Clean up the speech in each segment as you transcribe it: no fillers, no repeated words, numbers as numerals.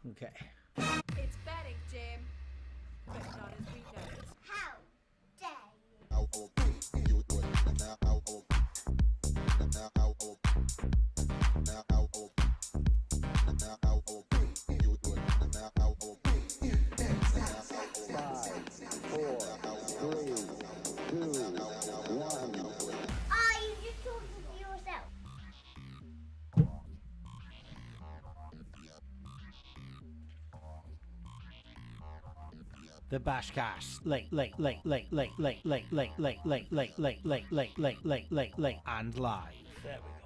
Okay. It's betting, Jim. But not as we know it. How dare you? Are you just talking to yourself? The BashCast. Late, and live. There we go.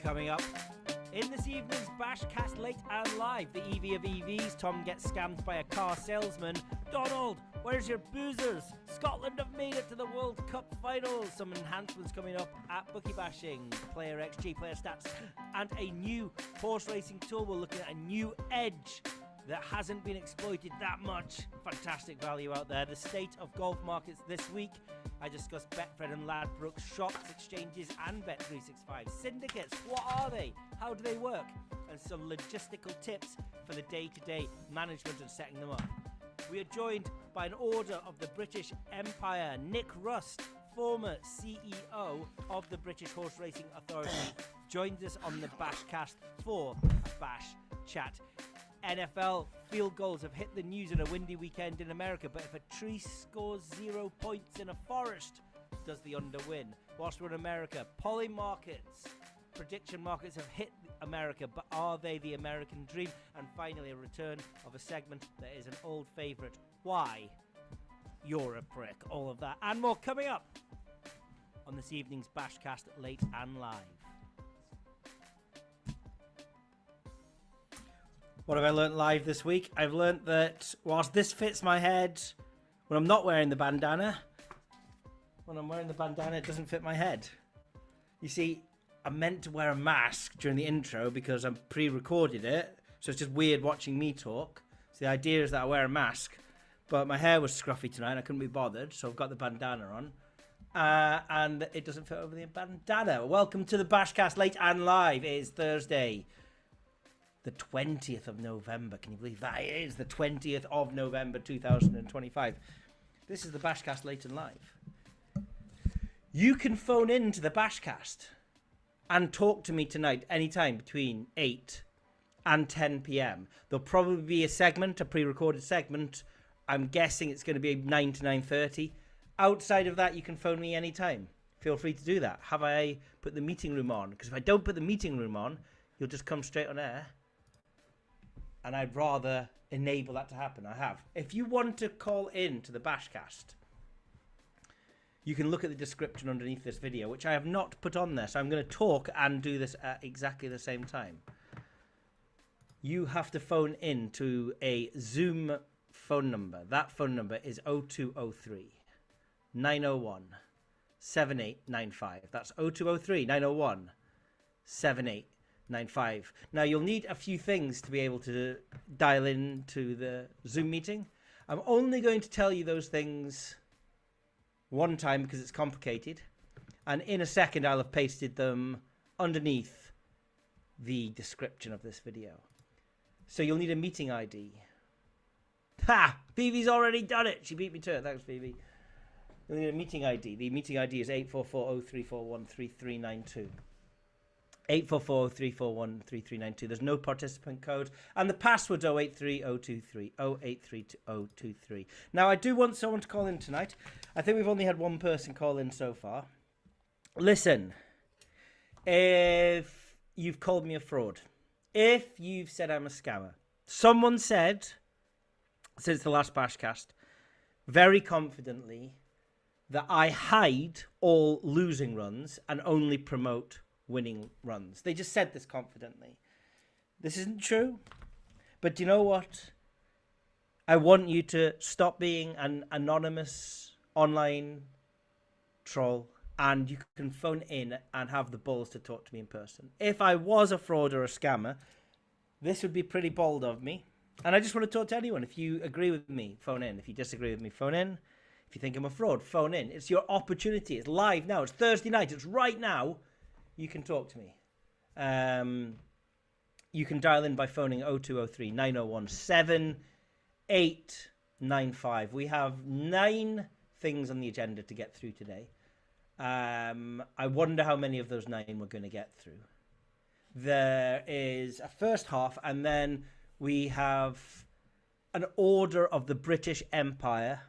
Coming up in this evening's BashCast Late and Live, the EV of EVs, Tom gets scammed by a car salesman. Donald, where's your boozers? Scotland have made it to the World Cup finals. Some enhancements coming up at Bookie bashing, player XG, player stats, and a new horse racing tool. We're looking at a new edge that hasn't been exploited that much. Fantastic value out there. The state of golf markets this week. I discussed Betfred and Ladbrokes, shops, exchanges, and Bet365. Syndicates, what are they? How do they work? And some logistical tips for the day-to-day management and setting them up. We are joined by an order of the British Empire. Nick Rust, former CEO of the British Horse Racing Authority, joins us on the BashCast for a Bash Chat. NFL field goals have hit the news in a windy weekend in America, but if a tree scores 0 points in a forest, does the under win? Whilst we're in America, poly markets, prediction markets have hit America, but are they the American dream? And finally, a return of a segment that is an old favourite. Why? You're a prick. All of that and more coming up on this evening's BashCast Late and Live. What have I learnt live this week? I've learnt that whilst this fits my head when I'm not wearing the bandana, when I'm wearing the bandana, it doesn't fit my head. You see, I meant to wear a mask during the intro because I pre-recorded it, so it's just weird watching me talk. So the idea is that I wear a mask, but my hair was scruffy tonight. I couldn't be bothered, so I've got the bandana on. And it doesn't fit over the bandana. Welcome to the BashCast Late and Live. It is Thursday, the 20th of November. Can you believe that? It is the 20th of November 2025. This is the BashCast Late and Live. You can phone in to the BashCast and talk to me tonight anytime between 8 and 10 p.m. There'll probably be a segment, a pre-recorded segment. I'm guessing it's going to be 9 to 9:30. Outside of that, you can phone me anytime. Feel free to do that. Have I put the meeting room on? Because if I don't put the meeting room on, you'll just come straight on air. And I'd rather enable that to happen. I have. If you want to call in to the BashCast, you can look at the description underneath this video, which I have not put on there. So I'm going to talk and do this at exactly the same time. You have to phone in to a Zoom phone number. That phone number is 0203 901 7895. That's 0203 901 7895. Now, you'll need a few things to be able to dial in to the Zoom meeting. I'm only going to tell you those things one time because it's complicated, and in a second I'll have pasted them underneath the description of this video. So you'll need a meeting ID. Ha! Phoebe's already done it. She beat me to it. Thanks, Phoebe. You'll need a meeting ID. The meeting ID is 844-0341-3392. 844-0341-3392. There's no participant code. And the password's 083023. 083023. Now, I do want someone to call in tonight. I think we've only had one person call in so far. Listen, if you've called me a fraud, if you've said I'm a scammer, someone said, since the last BashCast, very confidently, that I hide all losing runs and only promote winning runs. They just said this confidently. This isn't true. But do you know what? I want you to stop being an anonymous online troll, and you can phone in and have the balls to talk to me in person. If I was a fraud or a scammer, this would be pretty bold of me. And I just want to talk to anyone. If you agree with me, phone in. If you disagree with me, phone in. If you think I'm a fraud, phone in. It's your opportunity. It's live now. It's Thursday night. It's right now. You can talk to me. You can dial in by phoning 0203 901 7895. We have 9 things on the agenda to get through today. I wonder how many of those 9 we're going to get through. There is a first half, and then we have an Order of the British Empire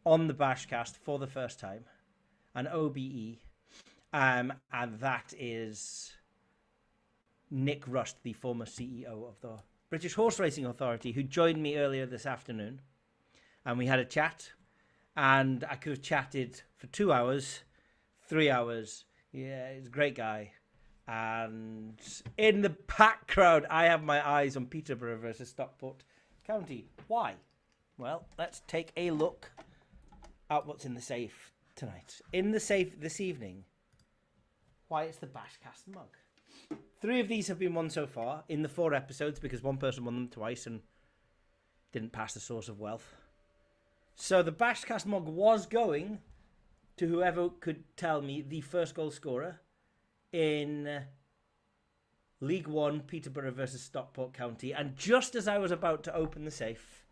on the BashCast for the first time, an OBE, and that is Nick Rust, the former CEO of the British Horse Racing Authority, who joined me earlier this afternoon, and we had a chat, and I could have chatted for 2 hours, 3 hours. Yeah, he's a great guy. And in the background, I have my eyes on Peterborough versus Stockport County. Why? Well, let's take a look at what's in the safe tonight. In the safe this evening, why it's the BashCast mug. 3 of these have been won so far in the 4 episodes because one person won them twice and didn't pass the source of wealth. So the BashCast mug was going to whoever could tell me the first goal scorer in League One, Peterborough versus Stockport County. And just as I was about to open the safe,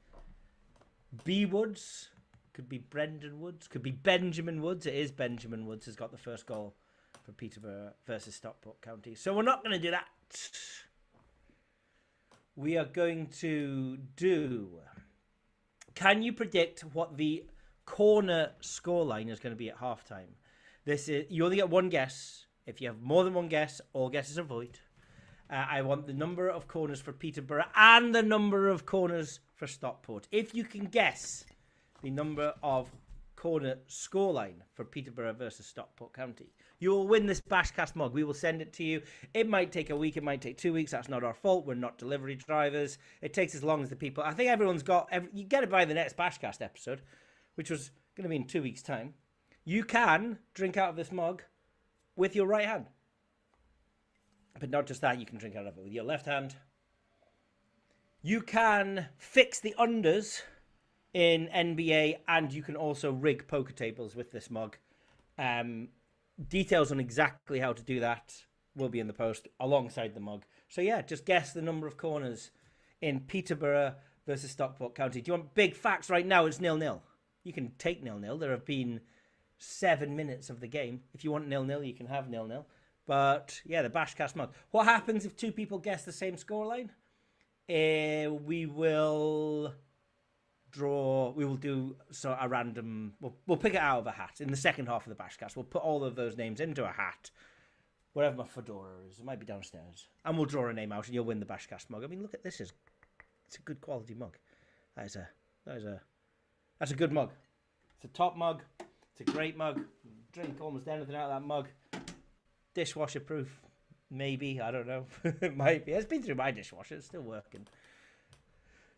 B Woods, could be Brendan Woods, could be Benjamin Woods. It is Benjamin Woods has got the first goal for Peterborough versus Stockport County. So we're not going to do that. We are going to do... Can you predict what the corner scoreline is going to be at halftime? You only get one guess. If you have more than one guess, all guesses are void. I want the number of corners for Peterborough and the number of corners for Stockport. If you can guess the number of corner scoreline for Peterborough versus Stockport County, you will win this BashCast mug. We will send it to you. It might take a week. It might take 2 weeks. That's not our fault. We're not delivery drivers. It takes as long as the people. I think everyone's got... You get it by the next BashCast episode, which was going to be in 2 weeks' time. You can drink out of this mug with your right hand. But not just that, you can drink out of it with your left hand. You can fix the unders in NBA, and you can also rig poker tables with this mug. Details on exactly how to do that will be in the post alongside the mug. So yeah, just guess the number of corners in Peterborough versus Stockport County. Do you want big facts right now? It's 0-0. You can take 0-0. There have been 7 minutes of the game. If you want 0-0, you can have 0-0. But yeah, the BashCast mug. What happens if 2 people guess the same scoreline? We will draw. We will do a random. We'll pick it out of a hat in the second half of the BashCast. We'll put all of those names into a hat, wherever my fedora is. It might be downstairs, and we'll draw a name out, and you'll win the BashCast mug. I mean, look at this. It's a good quality mug. That's a good mug. It's a top mug. It's a great mug. Drink almost anything out of that mug. Dishwasher proof. Maybe. I don't know. It might be. It's been through my dishwasher. It's still working.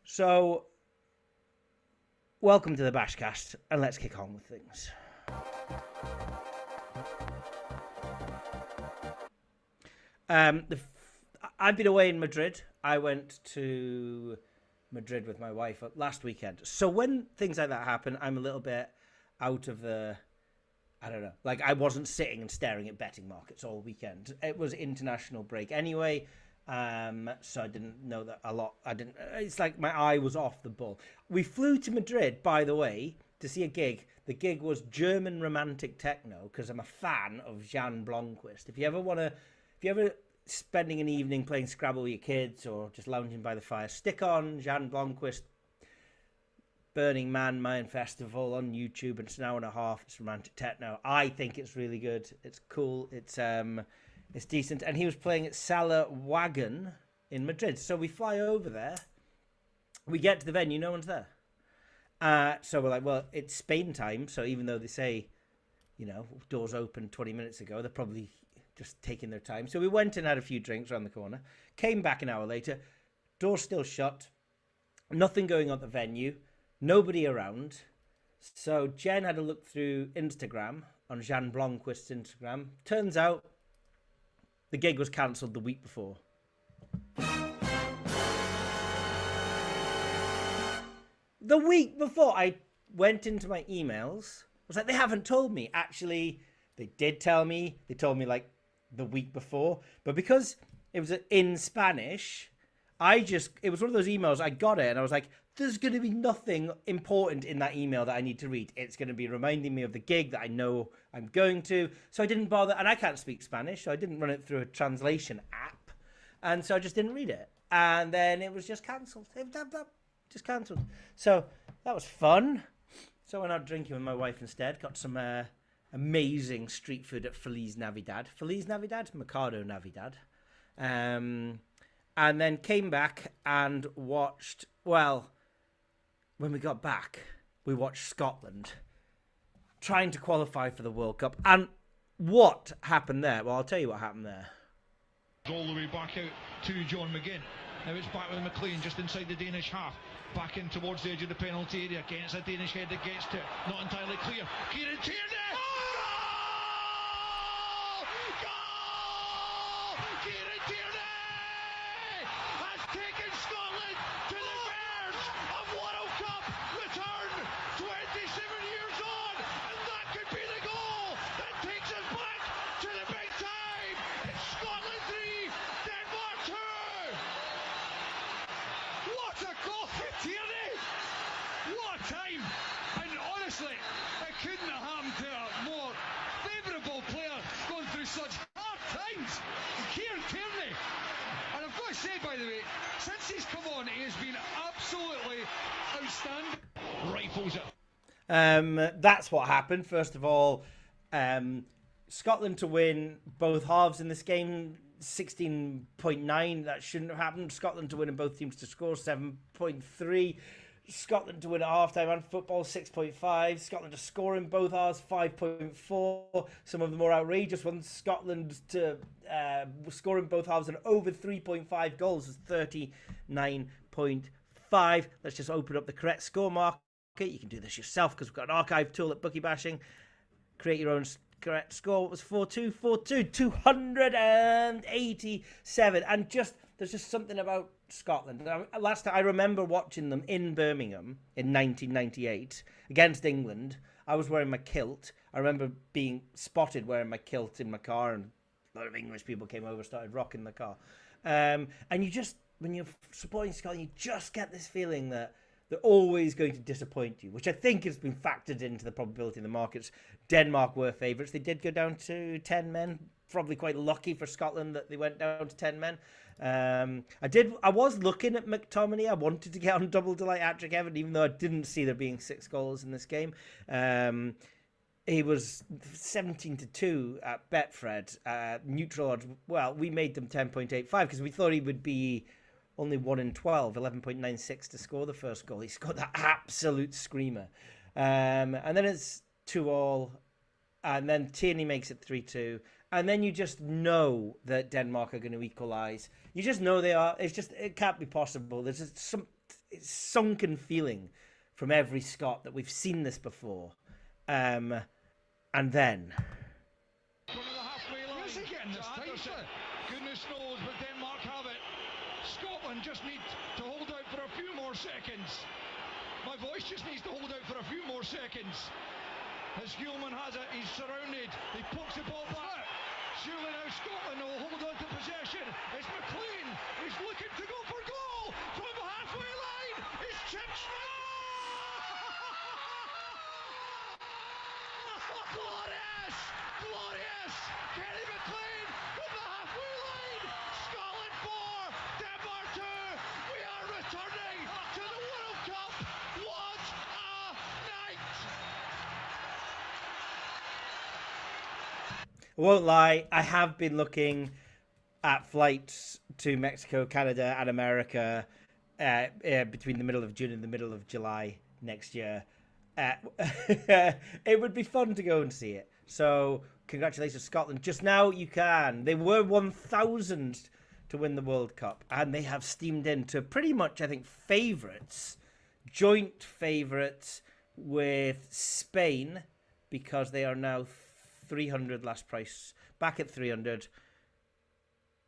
So, welcome to the BashCast, and let's kick on with things. I've been away in Madrid. I went to Madrid with my wife last weekend. So when things like that happen, I'm a little bit out of the... I don't know. Like, I wasn't sitting and staring at betting markets all weekend. It was international break anyway, so I didn't know that a lot. It's like my eye was off the ball. We flew to Madrid, by the way, to see a gig. The gig was German romantic techno, because I'm a fan of Jan Blomqvist. If you ever spending an evening playing Scrabble with your kids or just lounging by the fire, stick on Jan Blomqvist Burning Man Mayan Festival on YouTube. It's an hour and a half. It's romantic techno. I think it's really good. It's cool. It's decent. And he was playing at Sala Wagon in Madrid. So we fly over there. We get to the venue. No one's there. So we're like, well, it's Spain time. So even though they say, doors open 20 minutes ago, they're probably just taking their time. So we went and had a few drinks around the corner. Came back an hour later. Doors still shut. Nothing going on at the venue. Nobody around. So Jen had a look through Instagram, on Jan Blomqvist's Instagram. Turns out the gig was cancelled the week before. the week before, I went into my emails. I was like, they haven't told me. Actually, they did tell me. They told me like the week before. But because it was in Spanish, it was one of those emails. I got it and I was like, there's going to be nothing important in that email that I need to read. It's going to be reminding me of the gig that I know I'm going to. So I didn't bother. And I can't speak Spanish, so I didn't run it through a translation app. And so I just didn't read it. And then it was just cancelled. Just cancelled. So that was fun. So I went out drinking with my wife instead. Got some amazing street food at Feliz Navidad. Feliz Navidad? Mercado Navidad. And then came back and watched, well, when we got back, we watched Scotland trying to qualify for the World Cup. And what happened there? Well, I'll tell you what happened there. All the way back out to John McGinn. Now it's back with McLean just inside the Danish half. Back in towards the edge of the penalty area. Against a Danish head that gets to it. Not entirely clear. Kieran Tierney! Goal! Goal! Kieran Tierney has taken Scotland to the verge of World Cup return. 27 years on, and that could be the goal that takes us back to the big time. It's Scotland 3, Denmark 2. What a goal for Tierney! What a time! And honestly, it couldn't have happened to a more favourable player going through such hard times. Kieran Tierney. And I've got to say, by the way, since he's come on, he has been absolutely outstanding. Rifles it. That's what happened. First of all, Scotland to win both halves in this game, 16.9. That shouldn't have happened. Scotland to win and both teams to score, 7.3. Scotland to win at halftime and football, 6.5. Scotland to score in both halves, 5.4. Some of the more outrageous ones, Scotland to score in both halves and over 3.5 goals is 39.5. Let's just open up the correct score market. You can do this yourself because we've got an archive tool at Bookie Bashing. Create your own correct score. What was 4-2? 4-2. 287. And there's just something about Scotland. Last time I remember watching them in Birmingham in 1998 against England. I was wearing my kilt. I remember being spotted wearing my kilt in my car, and a lot of English people came over, started rocking the car. And you just, when you're supporting Scotland, you just get this feeling that they're always going to disappoint you, which I think has been factored into the probability in the markets. Denmark were favourites. They did go down to 10 men. Probably quite lucky for Scotland that they went down to 10 men. I was looking at McTominay. I wanted to get on double delight hat-trick Everton, even though I didn't see there being 6 goals in this game. He was 17-2 at Betfred. Neutral odds, well, we made them 10.85 because we thought he would be only 1 in 12, 11.96 to score the first goal. He scored that absolute screamer. And then it's 2-2. And then Tierney makes it 3-2. And then you just know that Denmark are going to equalise. You just know they are. It can't be possible. There's just some sunken feeling from every Scot that we've seen this before. And then... Where's he getting this time? Goodness knows, but Denmark have it. Scotland just need to hold out for a few more seconds. My voice just needs to hold out for a few more seconds. As Gulman has it, he's surrounded. He pokes the ball back. Surely now Scotland will hold on to possession. It's McLean. He's looking to go for goal from the halfway line. It's chipped. Glorious! Glorious! Kenny McLean from the halfway line. Scotland 4, Denmark 2. We are returning to the World Cup. What a night! I won't lie, I have been looking at flights to Mexico, Canada, and America between the middle of June and the middle of July next year. It would be fun to go and see it. So, congratulations, Scotland. Just now, you can. They were 1,000 to win the World Cup, and they have steamed into pretty much, I think, favourites, joint favourites with Spain, because they are now 300 last price, back at 300.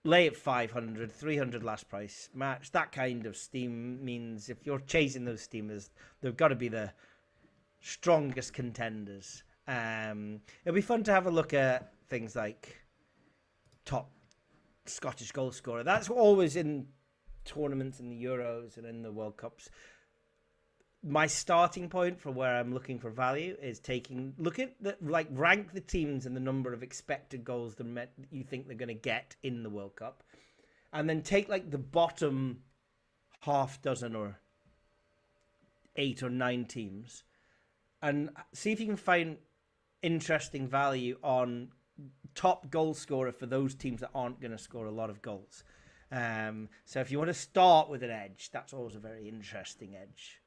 lay at 500, 300 last price match. That kind of steam means if you're chasing those steamers, they've got to be the strongest contenders. It'll be fun to have a look at things like top Scottish goal scorer. That's always in tournaments, in the Euros and in the World Cups. My starting point for where I'm looking for value is rank the teams and the number of expected goals that you think they're going to get in the World Cup, and then take like the bottom half dozen or 8 or 9 teams and see if you can find interesting value on top goal scorer for those teams that aren't going to score a lot of goals. So if you want to start with an edge, that's always a very interesting edge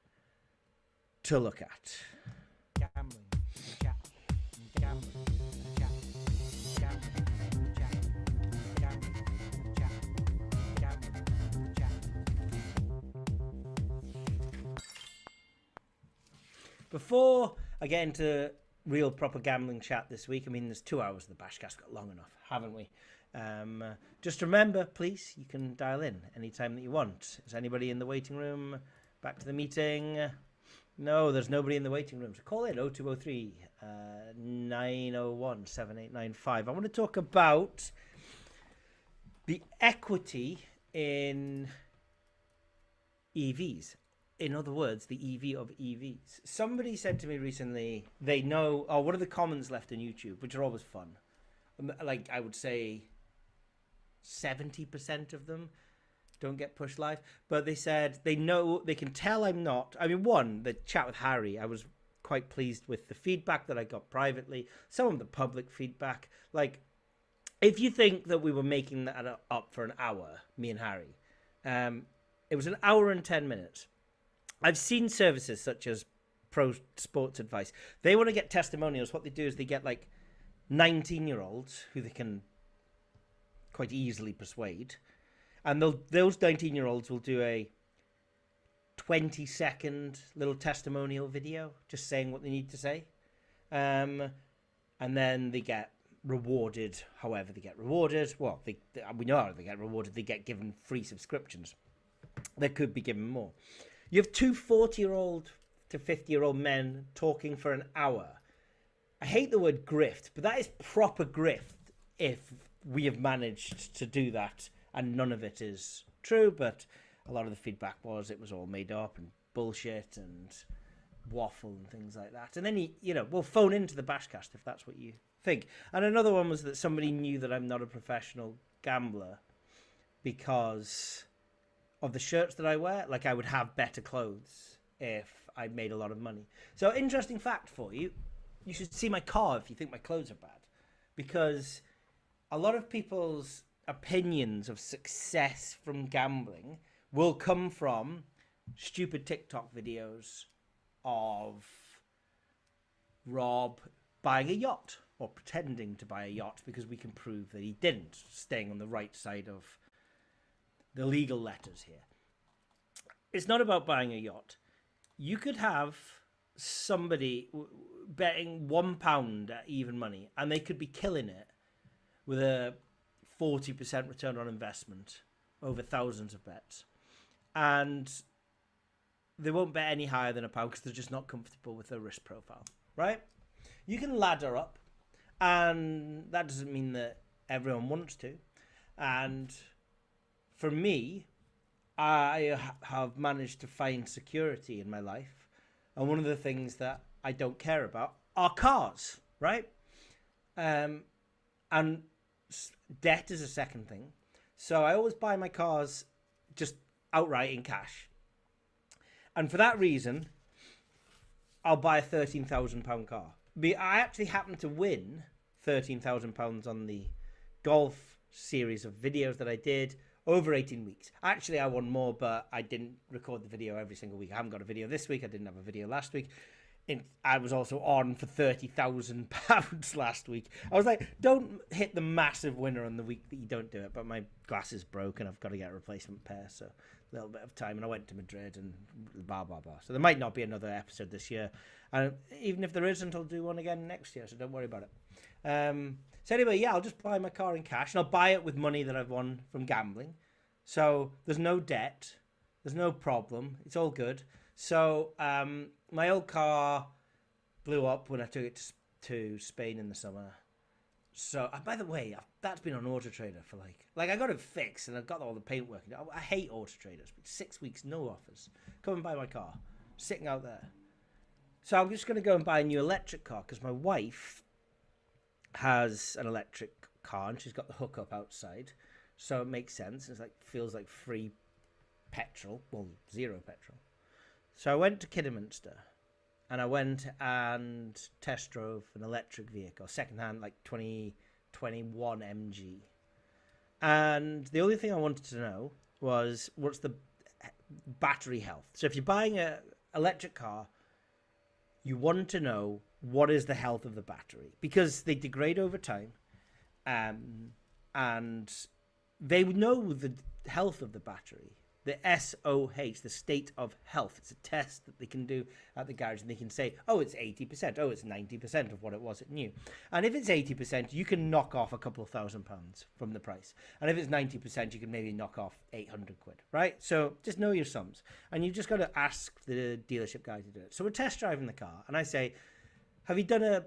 to look at. Gambling, chat, gambling, chat, gambling, chat, gambling, chat, gambling, chat. Before I get into real proper gambling chat this week, I mean, there's 2 hours of the BashCast, got long enough, haven't we? Just remember, please, you can dial in anytime that you want. Is anybody in the waiting room? Back to the meeting. No, there's nobody in the waiting room. So call in 0203 901 7895. I want to talk about the equity in EVs. In other words, the EV of EVs. Somebody said to me recently, they know, what are the comments left on YouTube, which are always fun. Like, I would say 70% of them don't get pushed live, but they said they know, they can tell I'm not. I mean, the chat with Harry, I was quite pleased with the feedback that I got privately, some of the public feedback. Like, if you think that we were making that up for an hour, me and Harry, it was an hour and 10 minutes. I've seen services such as Pro Sports Advice. They want to get testimonials. What they do is they get like 19-year-olds who they can quite easily persuade. And those 19-year-olds will do a 20-second little testimonial video, just saying what they need to say. And then they get rewarded however they get rewarded. Well, we know how they get rewarded. They get given free subscriptions. They could be given more. You have 2 40-year-old to 50-year-old men talking for an hour. I hate the word grift, but that is proper grift if we have managed to do that. And none of it is true, but a lot of the feedback was it was all made up and bullshit and waffle and things like that. And then, we'll phone into the BashCast if that's what you think. And another one was that somebody knew that I'm not a professional gambler because of the shirts that I wear. Like, I would have better clothes if I made a lot of money. So, interesting fact for you. You should see my car if you think my clothes are bad. Because a lot of people's opinions of success from gambling will come from stupid TikTok videos of Rob buying a yacht or pretending to buy a yacht because we can prove that he didn't, staying on the right side of the legal letters here. It's not about buying a yacht. You could have somebody betting £1 at even money and they could be killing it with a 40% return on investment over thousands of bets, and they won't bet any higher than £1 because they're just not comfortable with their risk profile, right? You can ladder up, and that doesn't mean that everyone wants to. And for me, I have managed to find security in my life, and one of the things that I don't care about are cars, right? And debt is a second thing. So I always buy my cars just outright in cash. And for that reason, I'll buy a £13,000 car. I actually happened to win £13,000 on the golf series of videos that I did over 18 weeks. Actually, I won more, but I didn't record the video every single week. I haven't got a video this week. I didn't have a video last week. I was also on for £30,000 last week. I was like, don't hit the massive winner on the week that you don't do it. But my glass is broken. I've got to get a replacement pair. So a little bit of time. And I went to Madrid and blah, blah, blah. So there might not be another episode this year. And even if there isn't, I'll do one again next year. So don't worry about it. So anyway, yeah, I'll just buy my car in cash. And I'll buy it with money that I've won from gambling. So there's no debt. There's no problem. It's all good. So my old car blew up when I took it to Spain in the summer. So, by the way, that's been on Auto Trader for like I got it fixed and I've got all the paint working. I hate Auto Trader. It's been 6 weeks, no offers. Come and buy my car, sitting out there. So I'm just going to go and buy a new electric car because my wife has an electric car and she's got the hookup outside. So it makes sense. It's like feels like free petrol, well, zero petrol. So I went to Kidderminster and I went and test drove an electric vehicle, secondhand, like 2021 MG. And the only thing I wanted to know was what's the battery health. So if you're buying an electric car, you want to know what is the health of the battery because they degrade over time, and they know the health of the battery. The SOH, the state of health. It's a test that they can do at the garage and they can say, oh, it's 80%. Oh, it's 90% of what it was at new. And if it's 80%, you can knock off a couple of £1,000 from the price. And if it's 90%, you can maybe knock off 800 quid, right? So just know your sums. And you've just got to ask the dealership guy to do it. So we're test driving the car and I say, have you done a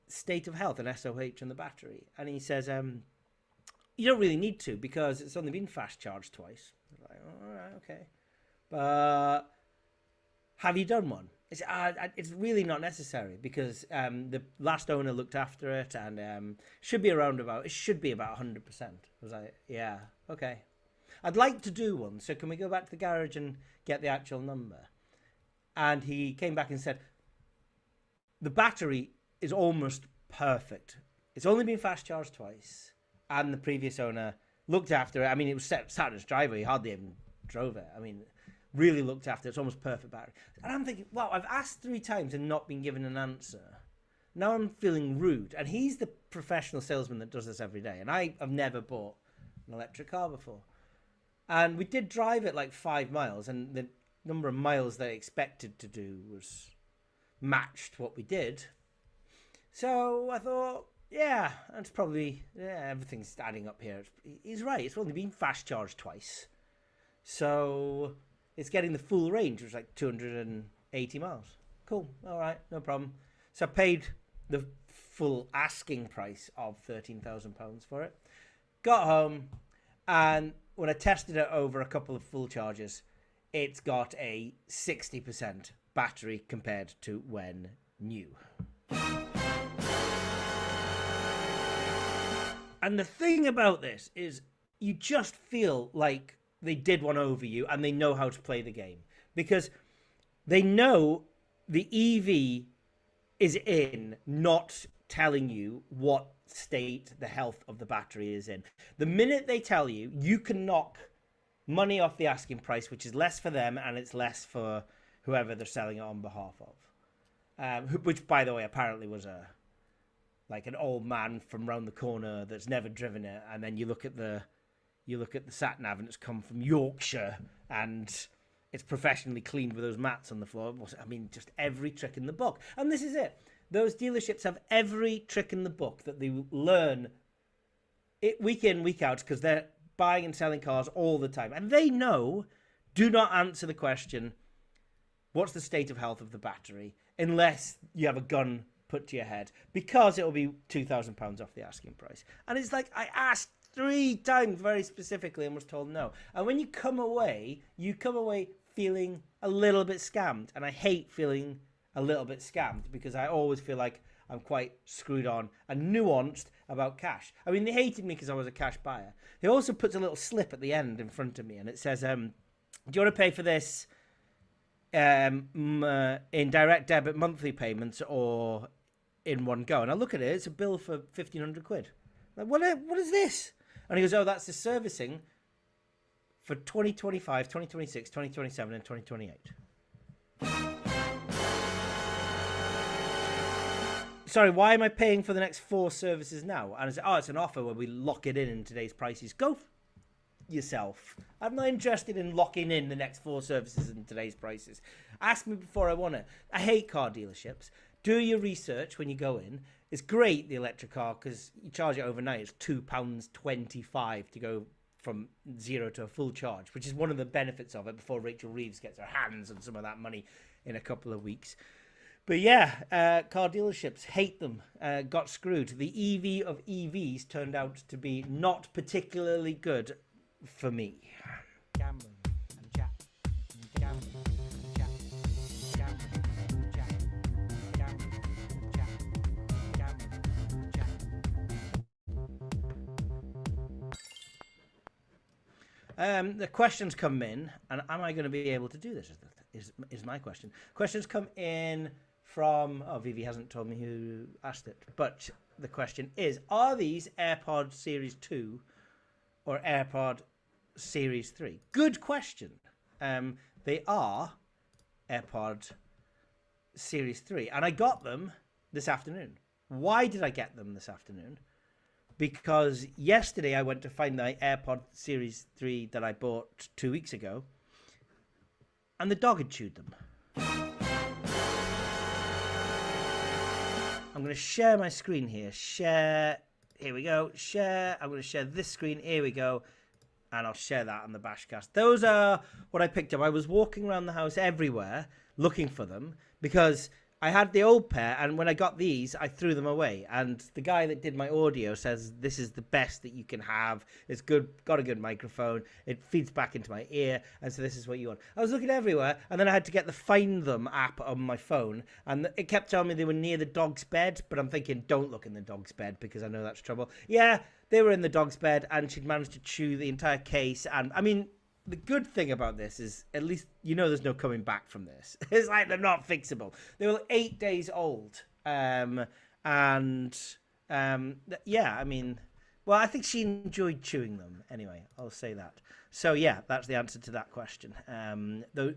state of health, an SOH on the battery? And he says, you don't really need to because it's only been fast charged twice. Like, all right, okay. But have you done one? It's really not necessary because the last owner looked after it and it should be about 100%. I was like, yeah, okay. I'd like to do one. So can we go back to the garage and get the actual number? And he came back and said, the battery is almost perfect. It's only been fast charged twice. And the previous owner looked after it. I mean, it was sat in his driveway. He hardly even drove it. I mean, really looked after it. It's almost perfect battery. And I'm thinking, wow, I've asked 3 times and not been given an answer. Now I'm feeling rude. And he's the professional salesman that does this every day. And I have never bought an electric car before. And we did drive it like 5 miles. And the number of miles they expected to do was matched what we did. So I thought, yeah, that's probably, everything's adding up here. He's right. It's only been fast charged twice. So it's getting the full range, which is like 280 miles. Cool. All right. No problem. So I paid the full asking price of £13,000 for it. Got home. And when I tested it over a couple of full charges, it's got a 60% battery compared to when new. And the thing about this is you just feel like they did one over you and they know how to play the game because they know the EV is in, not telling you what state the health of the battery is in. The minute they tell you, you can knock money off the asking price, which is less for them and it's less for whoever they're selling it on behalf of. Which, by the way, apparently was like an old man from round the corner that's never driven it, and then you look at the sat nav and it's come from Yorkshire and it's professionally cleaned with those mats on the floor. I mean, just every trick in the book. And this is it. Those dealerships have every trick in the book that they learn it week in, week out, because they're buying and selling cars all the time. And they know, do not answer the question, what's the state of health of the battery, unless you have a gun put to your head, because it will be £2,000 off the asking price. And it's like, I asked 3 times very specifically and was told no. And when you come away feeling a little bit scammed. And I hate feeling a little bit scammed because I always feel like I'm quite screwed on and nuanced about cash. I mean, they hated me because I was a cash buyer. They also put a little slip at the end in front of me and it says, do you want to pay for this in direct debit monthly payments or in one go? And I look at it, it's a bill for 1,500 quid. Like, what is this? And he goes, oh, that's the servicing for 2025, 2026, 2027 and 2028. sorry, why am I paying for the next 4 services now? And I say, oh, it's an offer where we lock it in today's prices. Go yourself. I'm not interested in locking in the next 4 services in today's prices. Ask me before I want it. I hate car dealerships. Do your research when you go in. It's great, the electric car, because you charge it overnight. It's £2.25 to go from 0 to a full charge, which is one of the benefits of it before Rachel Reeves gets her hands on some of that money in a couple of weeks. But yeah, car dealerships, hate them, got screwed. The EV of EVs turned out to be not particularly good for me. Gambling and chat. Gambling and chat. Gambling and chat. Gambling and chat. Gambling and chat. The questions come in, and am I going to be able to do this? Is my question. Questions come in from... Oh, Vivi hasn't told me who asked it. But the question is, are these AirPod Series 2 or AirPod Series 3? Good question. They are AirPod Series 3. And I got them this afternoon. Why did I get them this afternoon? Because yesterday I went to find the AirPod Series 3 that I bought 2 weeks ago. And the dog had chewed them. I'm going to share my screen here. Share. Here we go. Share. I'm going to share this screen. Here we go. And I'll share that on the BashCast. Those are what I picked up. I was walking around the house everywhere looking for them because I had the old pair, and when I got these, I threw them away. And the guy that did my audio says this is the best that you can have. It's good, got a good microphone. It feeds back into my ear, and so this is what you want. I was looking everywhere, and then I had to get the Find Them app on my phone, and it kept telling me they were near the dog's bed, but I'm thinking, don't look in the dog's bed because I know that's trouble. Yeah, they were in the dog's bed, and she'd managed to chew the entire case, and I mean... The good thing about this is, at least, you know there's no coming back from this. It's like they're not fixable. They were 8 days old. Yeah, I mean, well, I think she enjoyed chewing them. Anyway, I'll say that. So, yeah, that's the answer to that question.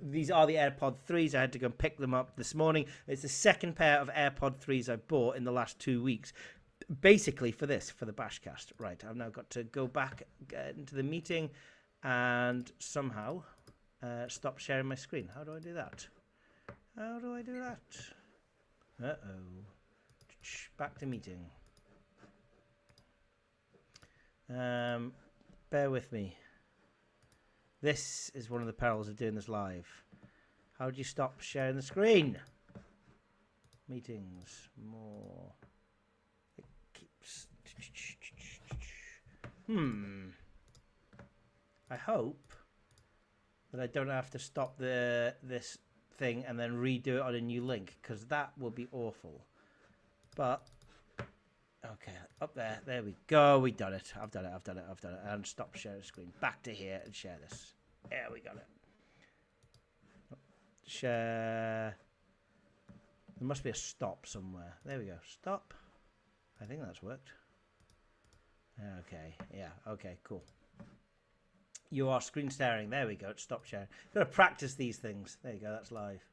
These are the AirPod 3s. I had to go and pick them up this morning. It's the second pair of AirPod 3s I bought in the last 2 weeks. Basically for this, for the BashCast. Right, I've now got to go back into the meeting and somehow stop sharing my screen. How do I do that? How do I do that? Uh-oh. Back to meeting. Bear with me. This is one of the perils of doing this live. How do you stop sharing the screen? Meetings. More. It keeps... I hope that I don't have to stop this thing and then redo it on a new link, because that will be awful. But, okay, up there. There we go. We done it. I've done it. And stop sharing screen. Back to here and share this. Yeah, we got it. Share. There must be a stop somewhere. There we go. Stop. I think that's worked. Okay. Yeah. Okay, cool. You are screen staring. There we go. Stop sharing. Got to practice these things. There you go. That's live.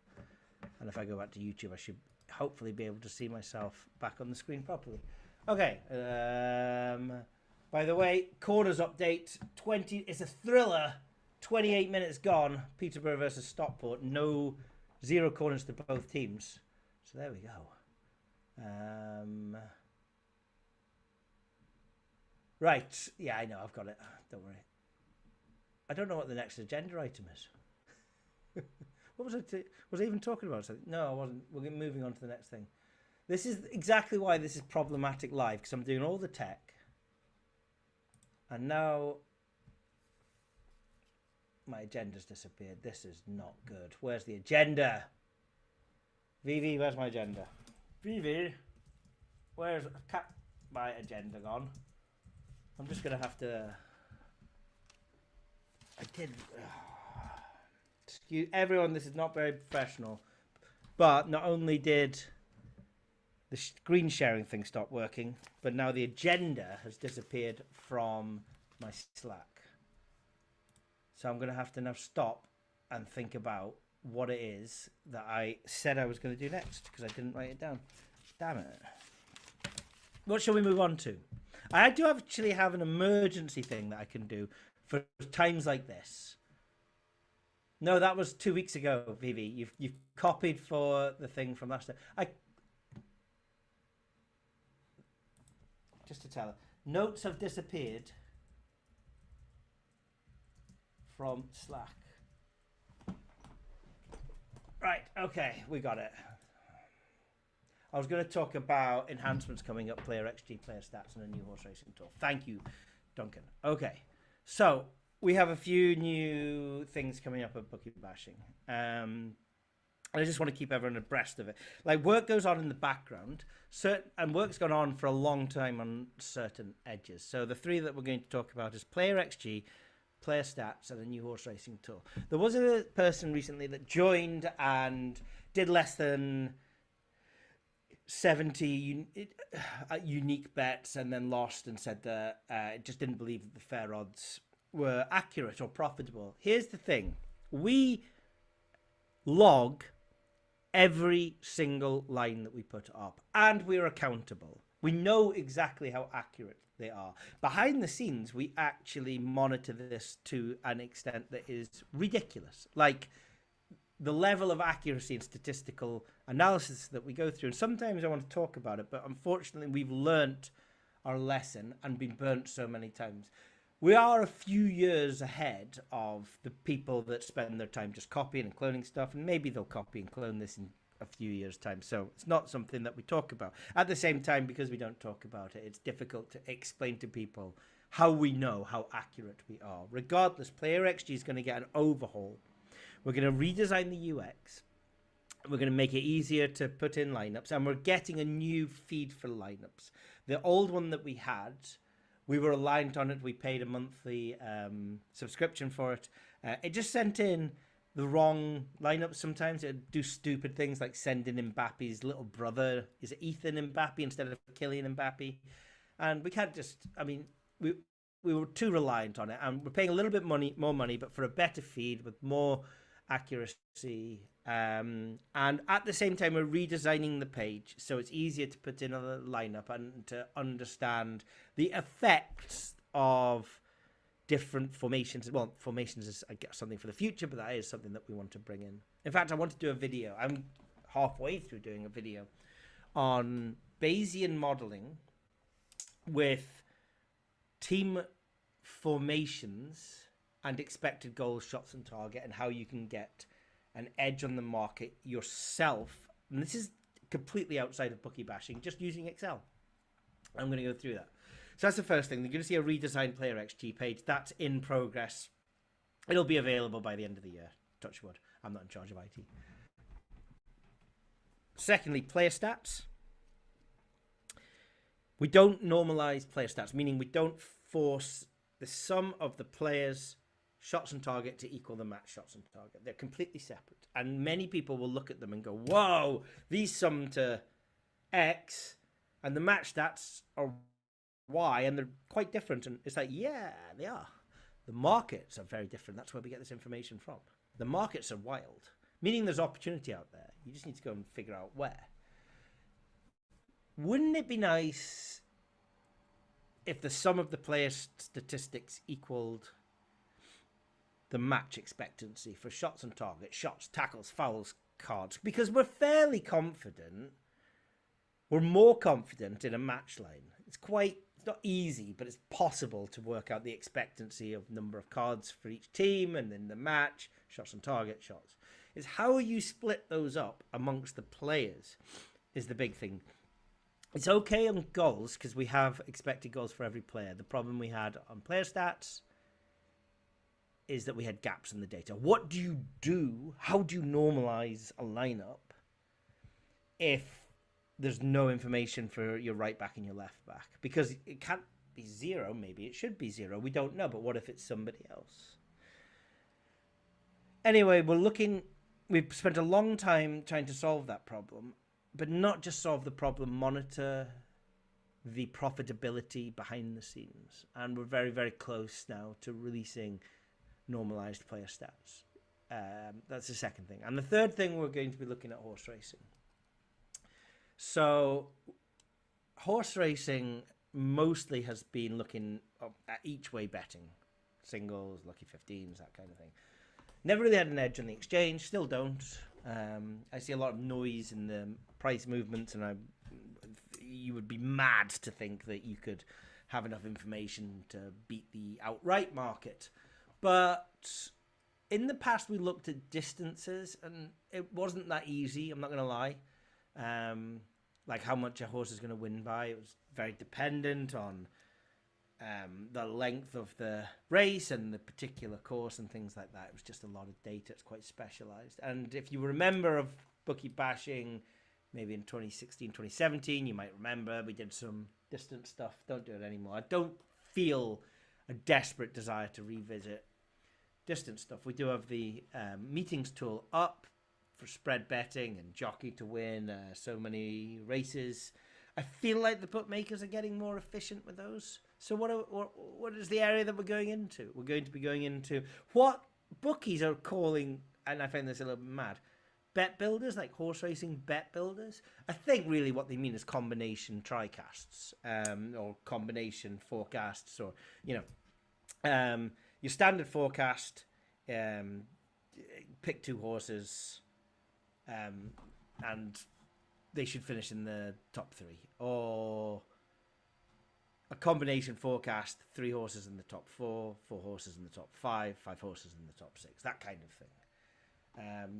And if I go back to YouTube, I should hopefully be able to see myself back on the screen properly. Okay. By the way, corners update. It's a thriller. 28 minutes gone. Peterborough versus Stockport. Zero corners to both teams. So there we go. Right. Yeah, I know. I've got it. Don't worry. I don't know what the next agenda item is. What was was I even talking about something? No, I wasn't. We're moving on to the next thing. This is exactly why this is problematic live, because I'm doing all the tech. And now my agenda's disappeared. This is not good. Where's the agenda? Vivi, where's my agenda? Vivi, where's my agenda gone? I'm just going to have to... I did... Excuse everyone, this is not very professional. But not only did the screen sharing thing stop working, but now the agenda has disappeared from my Slack. So I'm going to have to now stop and think about what it is that I said I was going to do next, because I didn't write it down. Damn it. what shall we move on to? I do actually have an emergency thing that I can do for times like this. No, that was 2 weeks ago, Vivi. You've copied for the thing from last time. Just to tell her, notes have disappeared from Slack. Right, okay, we got it. I was going to talk about enhancements coming up, player XG, player stats, and a new horse racing tool. Thank you, Duncan. Okay, so we have a few new things coming up at Bookie Bashing. And I just want to keep everyone abreast of it. Like, work goes on in the background, and work's gone on for a long time on certain edges. So the three that we're going to talk about is player XG, player stats, and a new horse racing tool. There was a person recently that joined and did less than 70 unique bets and then lost and said that it just didn't believe that the fair odds were accurate or profitable. Here's the thing. We log every single line that we put up, and we're accountable. We know exactly how accurate they are. Behind the scenes, we actually monitor this to an extent that is ridiculous. Like, the level of accuracy and statistical analysis that we go through. And sometimes I want to talk about it, but unfortunately we've learnt our lesson and been burnt so many times. We are a few years ahead of the people that spend their time just copying and cloning stuff, and maybe they'll copy and clone this in a few years' time. So it's not something that we talk about. At the same time, because we don't talk about it, it's difficult to explain to people how we know how accurate we are. Regardless, Player XG is going to get an overhaul. We're going to redesign the UX. We're going to make it easier to put in lineups, and we're getting a new feed for lineups. The old one that we had, we were aligned on it. We paid a monthly subscription for it. It just sent in the wrong lineups sometimes. It'd do stupid things like send in Mbappe's little brother. Is it Ethan Mbappe instead of Kylian Mbappe? And we can't just, I mean, we were too reliant on it. And we're paying a little bit more money, but for a better feed with more accuracy. And at the same time, we're redesigning the page so it's easier to put in a lineup and to understand the effects of different formations. Well, formations is, I guess, something for the future, but that is something that we want to bring in. In fact, I want to do a video. I'm halfway through doing a video on Bayesian modeling with team formations and expected goals, shots on target, and how you can get an edge on the market yourself. And this is completely outside of Bookie Bashing, just using Excel. I'm going to go through that. So that's the first thing. You're going to see a redesigned Player XG page. That's in progress. It'll be available by the end of the year. Touch wood. I'm not in charge of IT. Secondly, player stats. We don't normalize player stats, meaning we don't force the sum of the players' shots on target to equal the match shots on target. They're completely separate. And many people will look at them and go, whoa, these sum to X and the match stats are Y, and they're quite different. And it's like, yeah, they are. The markets are very different. That's where we get this information from. The markets are wild, meaning there's opportunity out there. You just need to go and figure out where. Wouldn't it be nice if the sum of the player statistics equaled the match expectancy for shots on target, shots, tackles, fouls, cards? Because we're fairly confident, we're more confident in a match line. It's not easy, but it's possible to work out the expectancy of number of cards for each team and then the match, shots on target, shots. It's how you split those up amongst the players is the big thing. It's okay on goals because we have expected goals for every player. The problem we had on player stats is that we had gaps in the data. What do you do? How do you normalize a lineup if there's no information for your right back and your left back? Because it can't be zero. Maybe it should be zero. We don't know. But what if it's somebody else? Anyway, we've spent a long time trying to solve that problem, but not just solve the problem, monitor the profitability behind the scenes. And we're very, very close now to releasing normalized player stats. That's the second thing. And the third thing, we're going to be looking at horse racing. So horse racing mostly has been looking at each way betting, singles, lucky 15s, that kind of thing. Never really had an edge on the exchange, still don't. I see a lot of noise in the price movements, and you would be mad to think that you could have enough information to beat the outright market. But in the past, we looked at distances, and it wasn't that easy, I'm not going to lie. Like how much a horse is going to win by. It was very dependent on the length of the race and the particular course and things like that. It was just a lot of data. It's quite specialized. And if you remember of Bookie bashing, maybe in 2016, 2017, you might remember we did some distance stuff. Don't do it anymore. I don't feel a desperate desire to revisit distance stuff. We do have the meetings tool up for spread betting and jockey to win so many races. I feel like the bookmakers are getting more efficient with those. So what is the area that we're going into? We're going to be going into what bookies are calling, and I find this a little bit mad, bet builders, like horse racing bet builders. I think really what they mean is combination tricasts or combination forecasts, or your standard forecast. Pick two horses. And they should finish in the top three, or a combination forecast: 3 horses in the top 4, 4 horses in the top 5, 5 horses in the top 6, that kind of thing.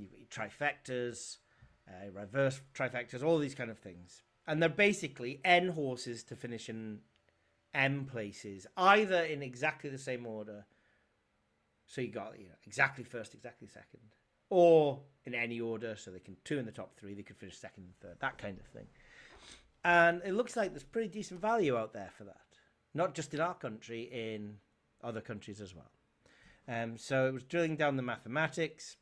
You've got your trifectas, reverse trifectas, all these kind of things, and they're basically N horses to finish in M places, either in exactly the same order. So you got exactly first, exactly second. Or in any order, so they can 2 in the top 3, they could finish second and third, that kind of thing. And it looks like there's pretty decent value out there for that. Not just in our country, in other countries as well. So it was drilling down the mathematics.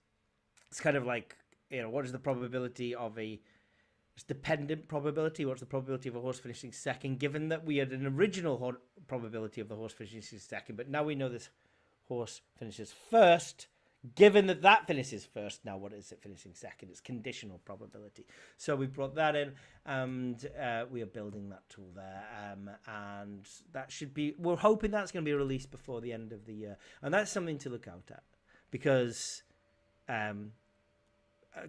It's kind of like, what is the probability of it's dependent probability. What's the probability of a horse finishing second, given that we had an original probability of the horse finishing second, but now we know this horse finishes first. Given that finishes first, now what is it finishing second? It's conditional probability. So we brought that in, and we are building that tool there. And that should be, we're hoping that's going to be released before the end of the year. And that's something to look out at, because a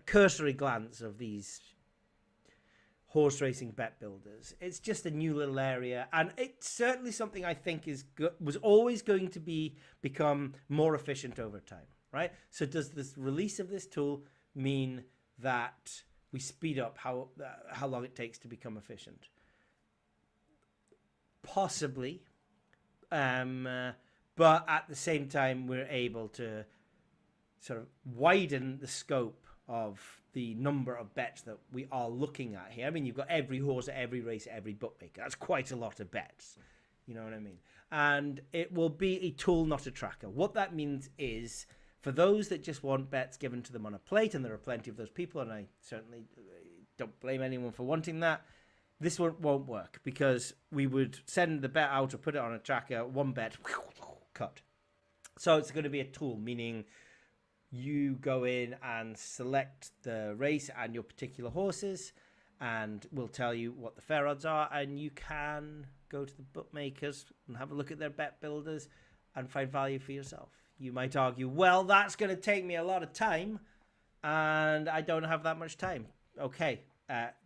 cursory glance of these horse racing bet builders, it's just a new little area, and it's certainly something I think was always going to become more efficient over time. Right? So does this release of this tool mean that we speed up how long it takes to become efficient? Possibly. But at the same time, we're able to sort of widen the scope of the number of bets that we are looking at here. I mean, you've got every horse at every race at every bookmaker. That's quite a lot of bets. You know what I mean? And it will be a tool, not a tracker. What that means is, for those that just want bets given to them on a plate, and there are plenty of those people, and I certainly don't blame anyone for wanting that, this won't work, because we would send the bet out or put it on a tracker, one bet, cut. So it's going to be a tool, meaning you go in and select the race and your particular horses, and we'll tell you what the fair odds are, and you can go to the bookmakers and have a look at their bet builders and find value for yourself. You might argue, well, that's going to take me a lot of time, and I don't have that much time. Okay,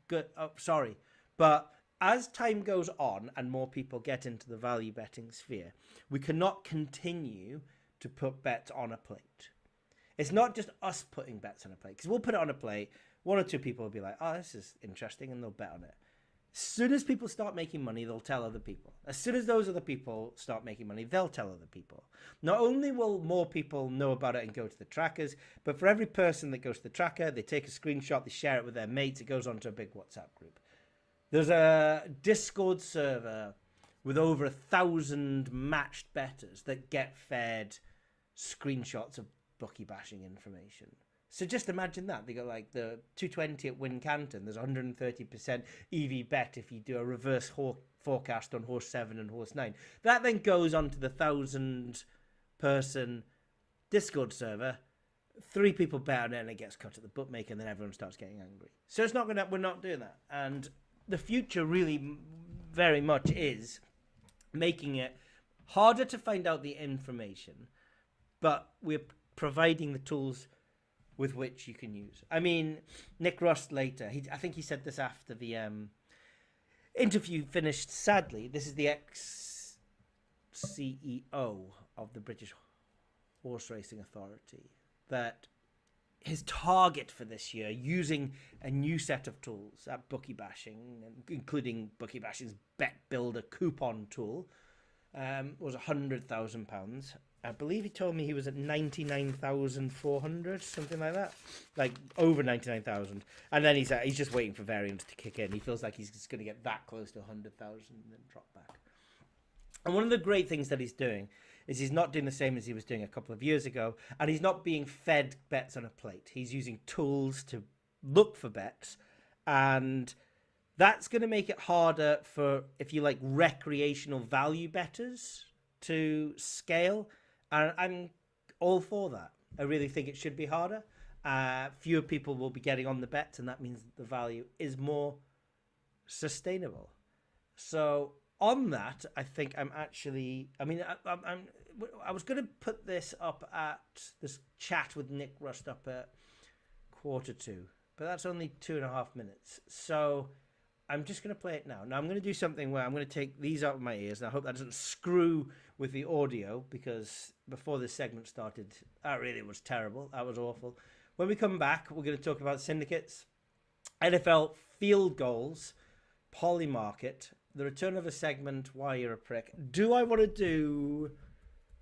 good. Oh, sorry. But as time goes on and more people get into the value betting sphere, we cannot continue to put bets on a plate. It's not just us putting bets on a plate, because we'll put it on a plate. 1 or 2 people will be like, oh, this is interesting, and they'll bet on it. As soon as people start making money, they'll tell other people. As soon as those other people start making money, they'll tell other people. Not only will more people know about it and go to the trackers, but for every person that goes to the tracker, they take a screenshot, they share it with their mates, it goes onto a big WhatsApp group. There's a Discord server with over 1,000 matched bettors that get fed screenshots of bookie bashing information. So just imagine that. They got like the 220 at Wincanton. There's 130% EV bet if you do a reverse forecast on horse 7 and horse 9. That then goes onto the 1,000-person Discord server. 3 people bet on it and it gets cut at the bookmaker, and then everyone starts getting angry. So it's not gonna. We're not doing that. And the future really, very much is making it harder to find out the information, but we're providing the tools with which you can use. I mean, Nick Rust later, I think he said this after the interview finished. Sadly, this is the ex-CEO of the British Horse Racing Authority, that his target for this year, using a new set of tools at Bookie Bashing, including Bookie Bashing's Bet Builder coupon tool, was £100,000. I believe he told me he was at 99,400, something like that, like over 99,000. And then he's just waiting for variance to kick in. He feels like he's just going to get that close to 100,000 and then drop back. And one of the great things that he's doing is he's not doing the same as he was doing a couple of years ago, and he's not being fed bets on a plate. He's using tools to look for bets, and that's going to make it harder for, if you like, recreational value bettors to scale. And I'm all for that. I really think it should be harder. Fewer people will be getting on the bets, and that means the value is more sustainable. So on that, I think I was going to put this up at this chat with Nick Rust up at 1:45, but that's only 2.5 minutes. So I'm just going to play it now. Now I'm going to do something where I'm going to take these out of my ears, and I hope that doesn't screw with the audio, because before this segment started, that really was terrible. That was awful. When we come back, we're going to talk about syndicates, NFL field goals, Polymarket, the return of a segment, Why You're a Prick. Do I want to do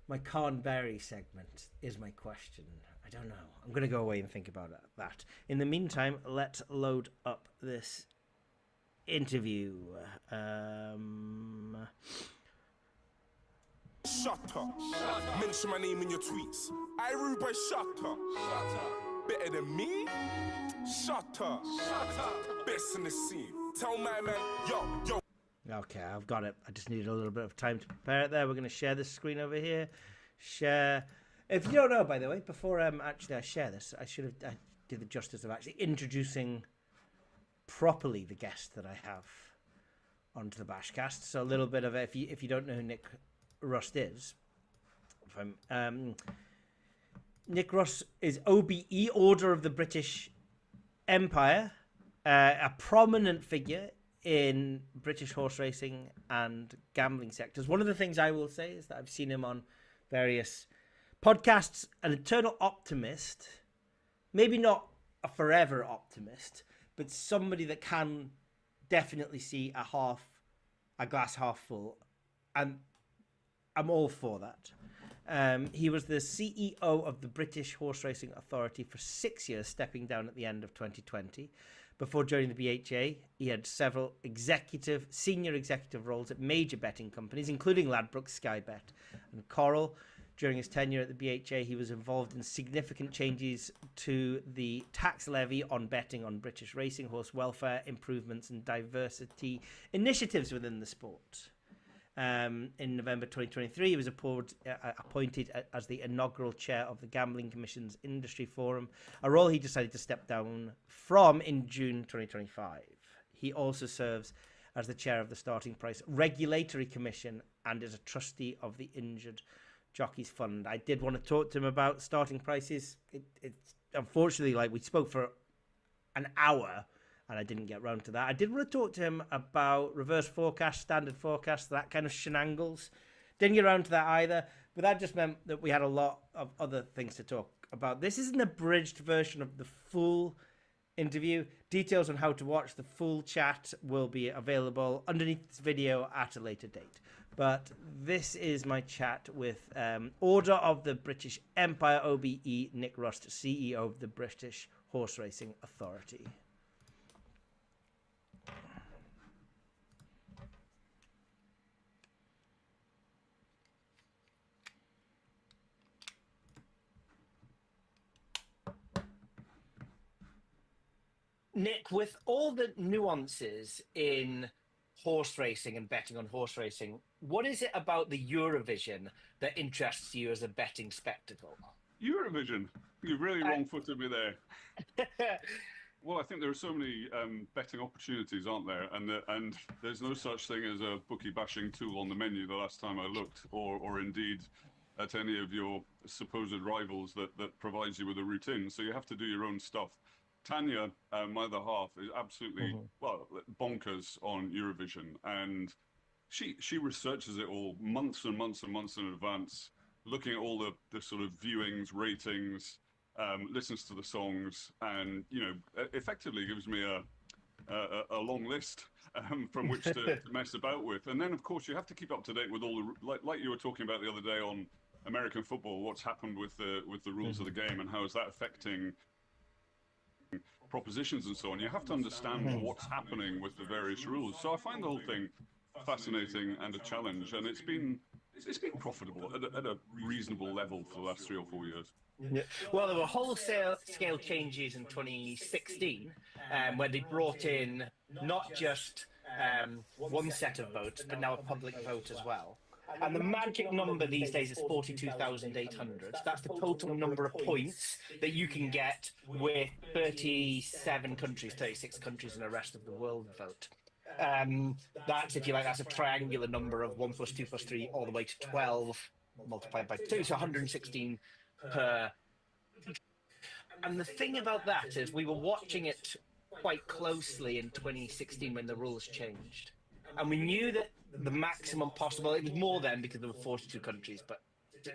my Carnberry segment is my question. I don't know. I'm going to go away and think about that. In the meantime, let's load up this interview. Shut up. Mention my name in your tweets. I Ruba, shut up. Better than me? Shut up. Best in the scene. Tell my man, yo. Okay, I've got it. I just needed a little bit of time to prepare it there. We're going to share this screen over here. Share. If you don't know, by the way, before actually I share this, I did the justice of actually introducing properly the guest that I have onto the BashCast. So a little bit of it, if you don't know who Nick Rust is, Nick Rust is OBE, Order of the British Empire, a prominent figure in British horse racing and gambling sectors. One of the things I will say is that I've seen him on various podcasts, an eternal optimist, maybe not a forever optimist, but somebody that can definitely see a glass half full, and I'm all for that. He was the CEO of the British Horse Racing Authority for 6 years, stepping down at the end of 2020. Before joining the BHA, he had several senior executive roles at major betting companies, including Ladbrokes, Sky Bet, and Coral. During his tenure at the BHA, he was involved in significant changes to the tax levy on betting on British racing, horse welfare improvements, and diversity initiatives within the sport. In November 2023, he was appointed as the inaugural chair of the Gambling Commission's Industry Forum, a role he decided to step down from in June 2025. He also serves as the chair of the Starting Price Regulatory Commission and is a trustee of the Injured Jockeys Fund. I did want to talk to him about starting prices. It's unfortunately, like, we spoke for an hour and I didn't get round to that. I did want to talk to him about reverse forecast, standard forecast, that kind of shenanigans. Didn't get around to that either, but that just meant that we had a lot of other things to talk about. This is an abridged version of the full interview. Details on how to watch the full chat will be available underneath this video at a later date. But this is my chat with Order of the British Empire, OBE, Nick Rust, CEO of the British Horse Racing Authority. Nick, with all the nuances in horse racing and betting on horse racing, what is it about the Eurovision that interests you as a betting spectacle? Eurovision? You've really wrong-footed me there. Well, I think there are so many betting opportunities, aren't there? And there's no such thing as a bookie bashing tool on the menu the last time I looked, or indeed at any of your supposed rivals that provides you with a routine. So you have to do your own stuff. Tanya, my other half, is absolutely well bonkers on Eurovision, and she researches it all months and months and months in advance, looking at all the sort of viewings, ratings, listens to the songs, and effectively gives me a long list from which to mess about with. And then, of course, you have to keep up to date with all the like you were talking about the other day on American football. What's happened with the rules of the game, and how is that affecting propositions and so on? You have to understand what's happening with the various rules. So I find the whole thing fascinating and a challenge, and it's been profitable at a reasonable level for the last 3 or 4 years. Yeah. Well, there were wholesale scale changes in 2016 where they brought in not just one set of votes, but now a public vote as well. And the magic number these days is 42,800. That's the total number of points that you can get with 37 countries, 36 countries, and the rest of the world vote. That's, if you like, that's a triangular number of 1 + 2 + 3 all the way to 12 multiplied by 2, so 116 per. And the thing about that is we were watching it quite closely in 2016 when the rules changed. And we knew that the maximum possible, it was more then because there were 42 countries, but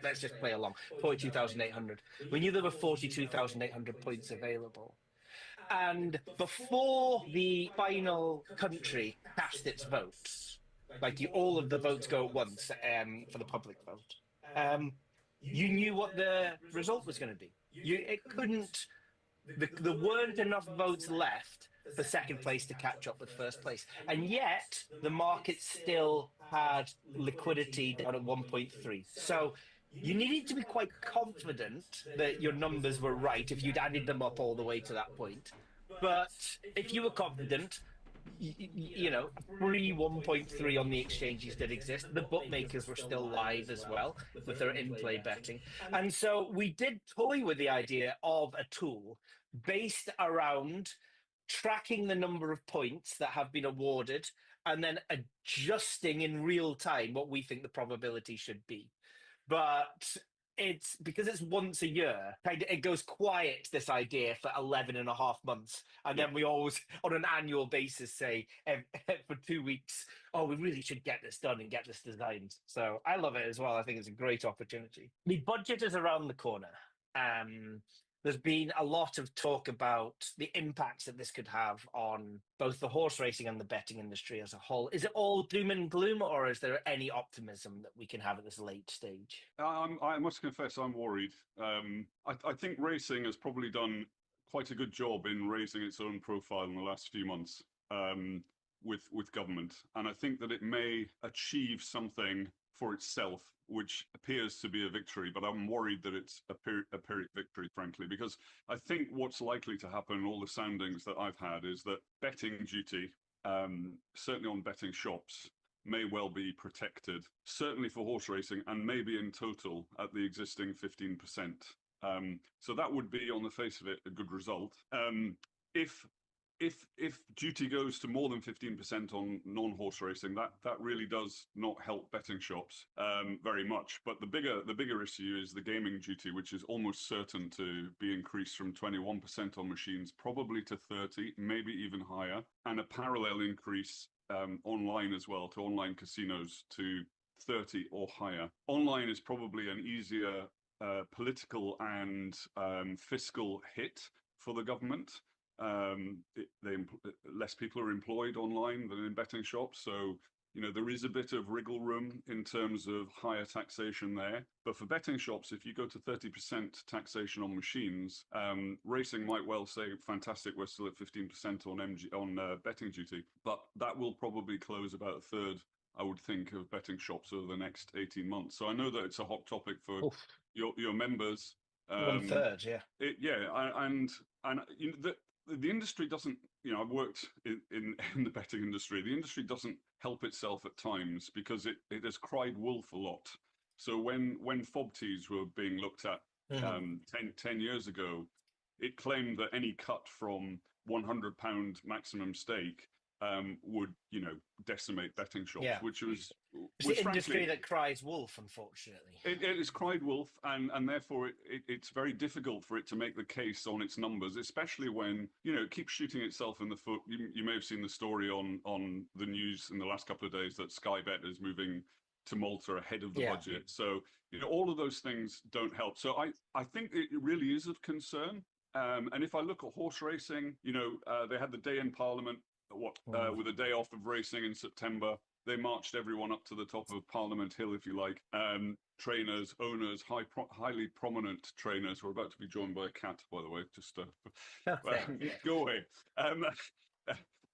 let's just play along, 42,800. We knew there were 42,800 points available. And before the final country cast its votes, like all of the votes go at once for the public vote, you knew what the result was going to be. There weren't enough votes left for second place to catch up with first place. And yet the market still had liquidity down at 1.3. So you needed to be quite confident that your numbers were right if you'd added them up all the way to that point. But if you were confident, pre 1.3 on the exchanges that exist, the bookmakers were still live as well with their in-play betting. And so we did toy with the idea of a tool based around tracking the number of points that have been awarded and then adjusting in real time what we think the probability should be. But it's because it's once a year, it goes quiet, this idea, for 11 and a half months. And then we always, on an annual basis, say for 2 weeks, oh, we really should get this done and get this designed. So I love it as well. I think it's a great opportunity. The budget is around the corner. There's been a lot of talk about the impacts that this could have on both the horse racing and the betting industry as a whole. Is it all doom and gloom, or is there any optimism that we can have at this late stage? I must confess, I'm worried. I think racing has probably done quite a good job in raising its own profile in the last few months with government. And I think that it may achieve something for itself, which appears to be a victory, but I'm worried that it's a Pyrrhic victory, frankly, because I think what's likely to happen, all the soundings that I've had, is that betting duty, certainly on betting shops, may well be protected, certainly for horse racing, and maybe in total at the existing 15%. So that would be, on the face of it, a good result. If duty goes to more than 15% on non-horse racing, that really does not help betting shops very much. But the bigger issue is the gaming duty, which is almost certain to be increased from 21% on machines, probably to 30, maybe even higher, and a parallel increase online as well, to online casinos, to 30 or higher. Online is probably an easier political and fiscal hit for the government. Less people are employed online than in betting shops, so there is a bit of wriggle room in terms of higher taxation there. But for betting shops, if you go to 30% taxation on machines, racing might well say, fantastic, we're still at 15% on betting duty, but that will probably close about a third, I would think, of betting shops over the next 18 months. So I know that it's a hot topic for your members. 1/3, and the industry doesn't, I've worked in the betting industry. The industry doesn't help itself at times because it has cried wolf a lot. So when FOBTs were being looked at 10 years ago, it claimed that any cut from £100 maximum stake would, decimate betting shops, Yeah. which It's was the industry frankly, that cries wolf, unfortunately. it is cried wolf, and therefore it's very difficult for it to make the case on its numbers, especially when it keeps shooting itself in the foot. You may have seen the story on the news in the last couple of days that Sky Bet is moving to Malta ahead of the Yeah. budget. So all of those things don't help. So I think it really is of concern. And if I look at horse racing, they had the day in Parliament, with a day off of racing in September. They marched everyone up to the top of Parliament Hill, if you like. Trainers, owners, highly prominent trainers. We're about to be joined by a cat, by the way. Just go away.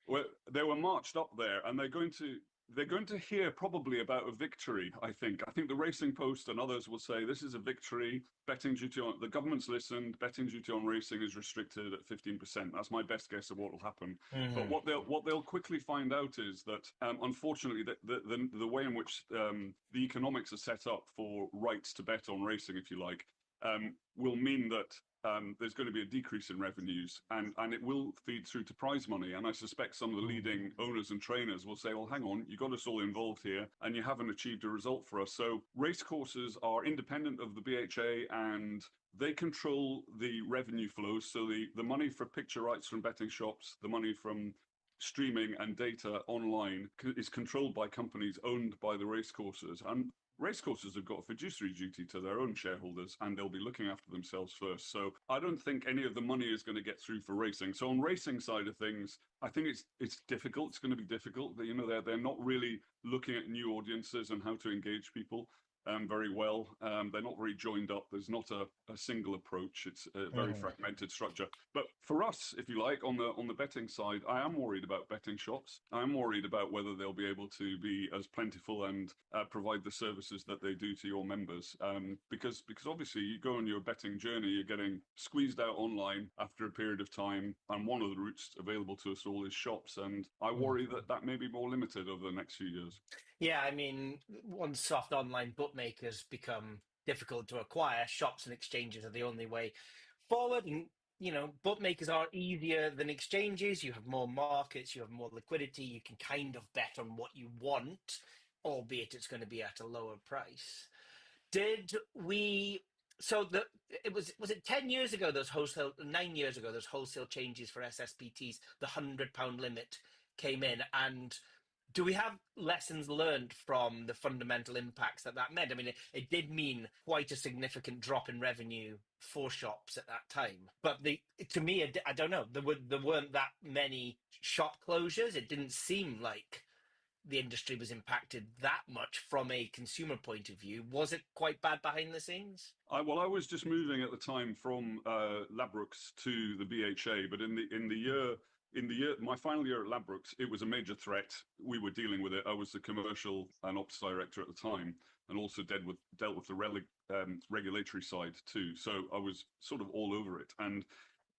Well, they were marched up there, and they're going to hear probably about a victory. I think the Racing Post and others will say this is a victory. Betting duty on the government's listened. Betting duty on racing is restricted at 15%. That's my best guess of what will happen. But what they'll quickly find out is that unfortunately the way in which the economics are set up for rights to bet on racing, if you like, will mean that there's going to be a decrease in revenues, and it will feed through to prize money. And I suspect some of the leading owners and trainers will say, well, hang on, you got us all involved here and you haven't achieved a result for us. So race courses are independent of the BHA, and they control the revenue flows. So the money for picture rights from betting shops, the money from streaming and data online is controlled by companies owned by the race courses. And racecourses have got a fiduciary duty to their own shareholders, and they'll be looking after themselves first. So I don't think any of the money is going to get through for racing. So on racing side of things, I think it's difficult. It's going to be difficult. They're not really looking at new audiences and how to engage people very well. They're not very joined up. There's not a single approach. It's a very fragmented structure. But for us, if you like, on the betting side, I am worried about betting shops. I'm worried about whether they'll be able to be as plentiful and provide the services that they do to your members. Because obviously you go on your betting journey, you're getting squeezed out online after a period of time, and one of the routes available to us all is shops. And I worry that may be more limited over the next few years. Yeah, I mean, once soft online bookmakers become difficult to acquire, shops and exchanges are the only way forward. And, bookmakers are easier than exchanges. You have more markets, you have more liquidity. You can kind of bet on what you want, albeit it's going to be at a lower price. Was it 10 years ago, 9 years ago, those wholesale changes for SSPTs, the £100 limit came in, and do we have lessons learned from the fundamental impacts that meant? I mean, it did mean quite a significant drop in revenue for shops at that time. But to me, I don't know, there weren't that many shop closures. It didn't seem like the industry was impacted that much from a consumer point of view. Was it quite bad behind the scenes? I was just moving at the time from Ladbrokes to the BHA, but in the year, my final year at Ladbrokes, it was a major threat. We were dealing with it. I was the commercial and ops director at the time, and also dealt with the regulatory side too. So I was sort of all over it. And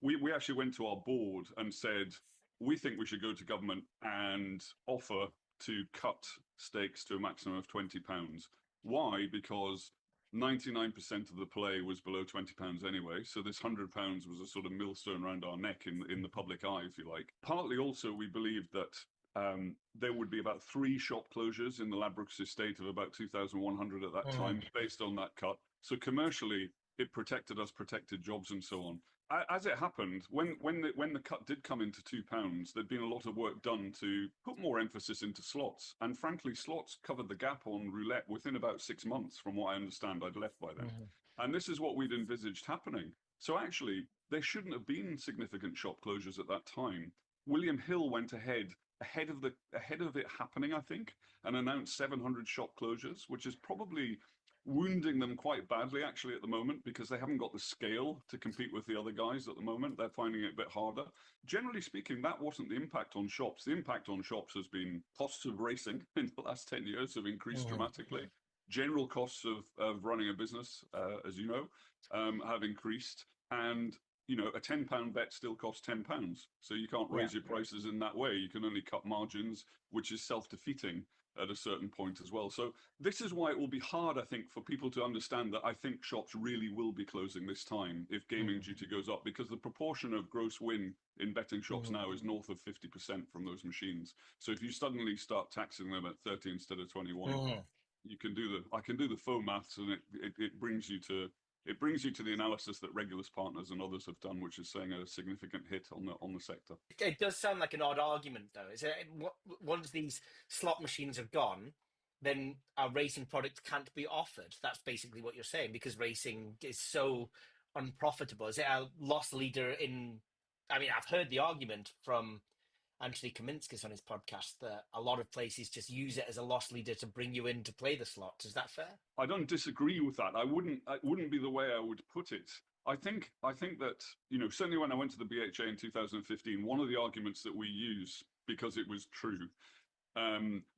we actually went to our board and said, we think we should go to government and offer to cut stakes to a maximum of £20. Why? Because 99% of the play was below £20 anyway, so this £100 was a sort of millstone around our neck in the public eye, if you like. Partly also, we believed that there would be about 3 shop closures in the Ladbrokes estate of about 2,100 at that time, based on that cut. So commercially, it protected us, protected jobs, and so on. As it happened, when the cut did come into £2, there'd been a lot of work done to put more emphasis into slots. And frankly, slots covered the gap on roulette within about 6 months, from what I understand. I'd left by then. And this is what we'd envisaged happening. So actually, there shouldn't have been significant shop closures at that time. William Hill went ahead of it happening, I think, and announced 700 shop closures, which is probably wounding them quite badly actually at the moment, because they haven't got the scale to compete with the other guys at the moment. They're finding it a bit harder. Generally speaking, that wasn't the impact on shops. The impact on shops has been costs of racing in the last 10 years have increased dramatically. General costs of running a business, as you know, have increased. And a £10 bet still costs £10. So you can't raise your prices in that way. You can only cut margins, which is self-defeating at a certain point as well. So this is why it will be hard, I think, for people to understand that I think shops really will be closing this time if gaming duty goes up, because the proportion of gross win in betting shops now is north of 50% from those machines. So if you suddenly start taxing them at 30 instead of 21, I can do the faux maths, and it brings you to the analysis that Regulus Partners and others have done, which is saying a significant hit on the sector. It does sound like an odd argument, though. Is it? Once these slot machines are gone, then our racing product can't be offered. That's basically what you're saying, because racing is so unprofitable. Is it a loss leader in? I mean, I've heard the argument from Anthony Kaminskis on his podcast that a lot of places just use it as a loss leader to bring you in to play the slots. Is that fair? I don't disagree with that. It wouldn't be the way I would put it. I think that, certainly when I went to the BHA in 2015, one of the arguments that we use, because it was true,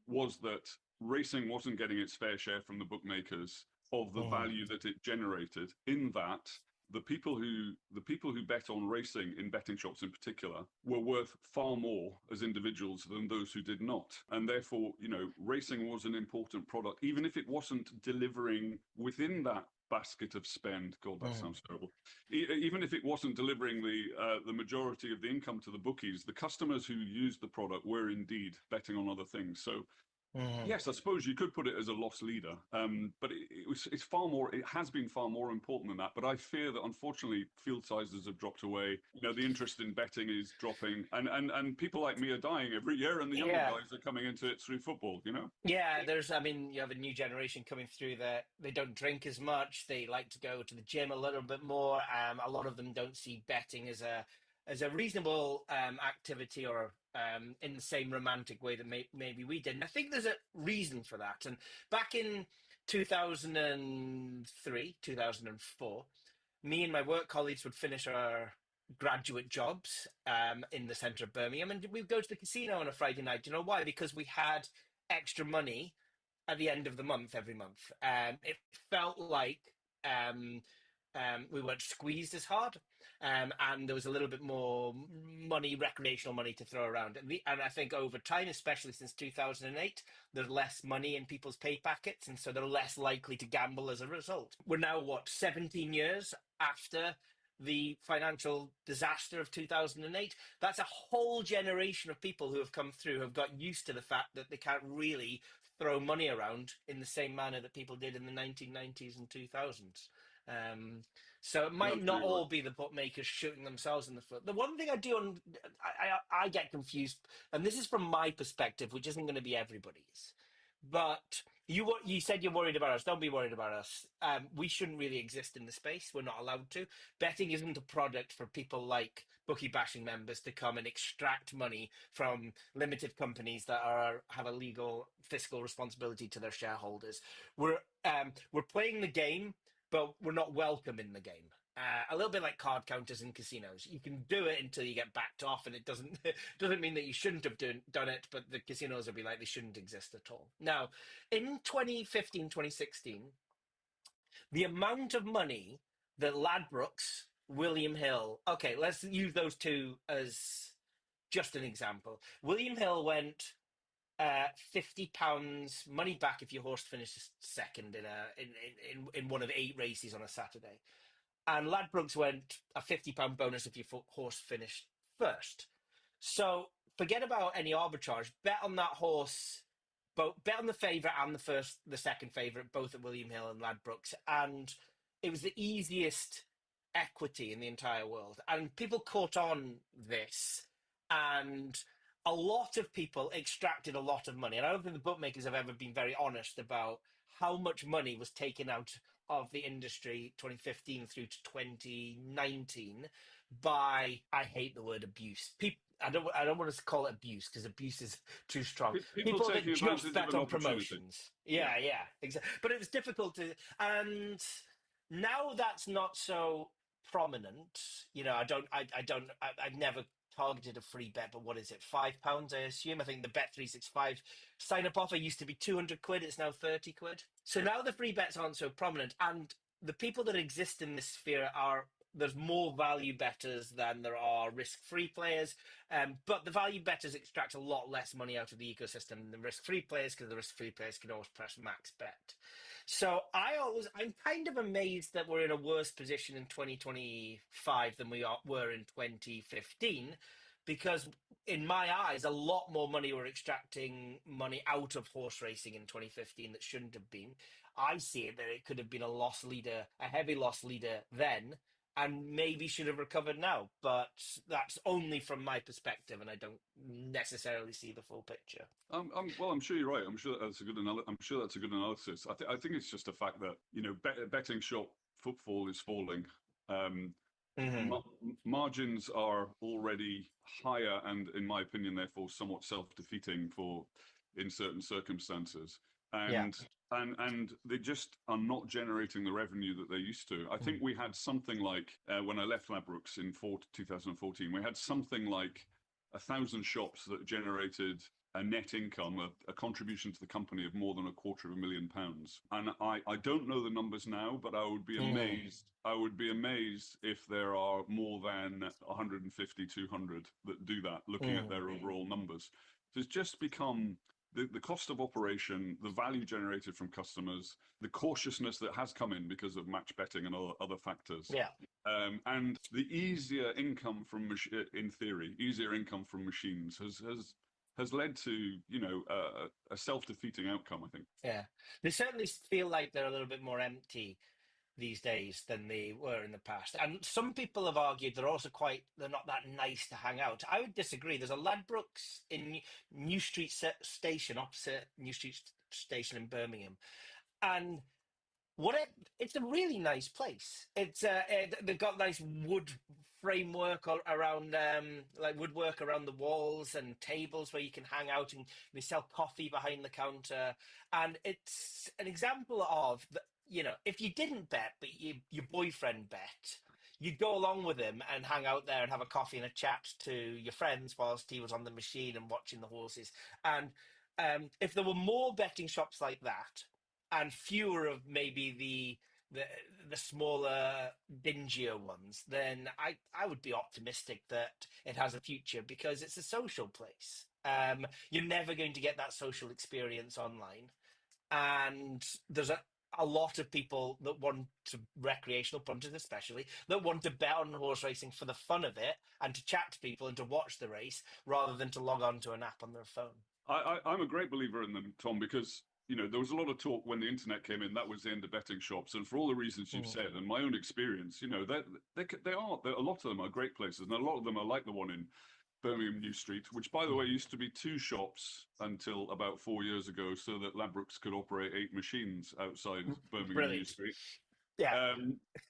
was that racing wasn't getting its fair share from the bookmakers of the value that it generated, in that the people who bet on racing in betting shops in particular were worth far more as individuals than those who did not. And therefore, racing was an important product, even if it wasn't delivering within that basket of spend. God, that sounds terrible. Even if it wasn't delivering the majority of the income to the bookies, the customers who used the product were indeed betting on other things. So yes, I suppose you could put it as a loss leader, but it's far more. It has been far more important than that. But I fear that unfortunately field sizes have dropped away. The interest in betting is dropping, and people like me are dying every year, and the younger guys are coming into it through football. Yeah, you have a new generation coming through that they don't drink as much. They like to go to the gym a little bit more. A lot of them don't see betting as a reasonable activity, or in the same romantic way that maybe we did. And I think there's a reason for that. And back in 2003, 2004, me and my work colleagues would finish our graduate jobs in the centre of Birmingham, and we'd go to the casino on a Friday night. Do you know why? Because we had extra money at the end of the month every month. It felt like we weren't squeezed as hard, and there was a little bit more money, recreational money to throw around. And I think over time, especially since 2008, there's less money in people's pay packets, and so they're less likely to gamble as a result. We're now, 17 years after the financial disaster of 2008? That's a whole generation of people who have come through, have got used to the fact that they can't really throw money around in the same manner that people did in the 1990s and 2000s. So it might not all be the bookmakers shooting themselves in the foot. The one thing I get confused, and this is from my perspective, which isn't going to be everybody's, but you said you're worried about us. Don't be worried about us. We shouldn't really exist in the space. We're not allowed to. Betting isn't a product for people like Bookie Bashing members to come and extract money from limited companies that have a legal fiscal responsibility to their shareholders. We're playing the game, but we're not welcome in the game. A little bit like card counters in casinos. You can do it until you get backed off, and it doesn't mean that you shouldn't have done it, but the casinos will be like they shouldn't exist at all. Now, in 2015, 2016, the amount of money that Ladbrokes, William Hill, okay, let's use those two as just an example. William Hill went £50 money back if your horse finishes second in one of 8 races on a Saturday. And Ladbrokes went a £50 bonus if your horse finished first. So forget about any arbitrage. Bet on that horse. Bet on the favourite and the second favourite, both at William Hill and Ladbrokes. And it was the easiest equity in the entire world. And people caught on this, and a lot of people extracted a lot of money. And I don't think the bookmakers have ever been very honest about how much money was taken out of the industry 2015 through to 2019 by, I hate the word abuse. I don't want to call it abuse, because abuse is too strong. People that just bet on promotions. Yeah, exactly. But it was difficult to, and now that's not so prominent. I've never targeted a free bet, but what is it, £5, I assume? I think the Bet365 sign-up offer used to be 200 quid, it's now 30 quid. So now the free bets aren't so prominent, and the people that exist in this sphere are there's more value bettors than there are risk-free players, but the value bettors extract a lot less money out of the ecosystem than the risk-free players, because the risk-free players can always press max bet. So I'm kind of amazed that we're in a worse position in 2025 than were in 2015, because in my eyes, a lot more money were extracting money out of horse racing in 2015 that shouldn't have been. I see it that it could have been a heavy loss leader then, and maybe should have recovered now. But that's only from my perspective, and I don't necessarily see the full picture. Well, I'm sure you're right. I'm sure that's a good analysis. I think it's just a fact that betting shop footfall is falling. Margins are already higher, and in my opinion, therefore, somewhat self-defeating in certain circumstances. And they just are not generating the revenue that they used to. I think we had something like, when I left Ladbrokes in 2014, we had something like 1,000 shops that generated a net income, a contribution to the company of more than £250,000. And I don't know the numbers now, but I would be amazed. I would be amazed if there are more than 150, 200 that do that, looking at their overall numbers. So it's just become the cost of operation, the value generated from customers, the cautiousness that has come in because of match betting and other factors. Yeah. And the easier income from, in theory, easier income from machines has led to, a self-defeating outcome, I think. Yeah. They certainly feel like they're a little bit more empty these days than they were in the past. And some people have argued they're not that nice to hang out. I would disagree. There's a Ladbrokes in New Street Station, opposite New Street Station in Birmingham. And it's a really nice place. They've got nice wood framework around, like woodwork around the walls, and tables where you can hang out, and they sell coffee behind the counter. And it's an example of if you didn't bet, but your boyfriend bet, you'd go along with him and hang out there and have a coffee and a chat to your friends whilst he was on the machine and watching the horses. And if there were more betting shops like that, and fewer of maybe the smaller, dingier ones, then I would be optimistic that it has a future, because it's a social place. You're never going to get that social experience online. And there's a lot of people that want to, recreational punters especially, that want to bet on horse racing for the fun of it and to chat to people and to watch the race rather than to log on to an app on their phone. I'm a great believer in them, Tom, because there was a lot of talk when the internet came in. That was the end of betting shops, and for all the reasons you've said, and my own experience, they are a lot of them are great places, and a lot of them are like the one in Birmingham New Street, which, by the way, used to be 2 shops until about 4 years ago, so that Ladbrokes could operate 8 machines outside Birmingham New Street. Yeah.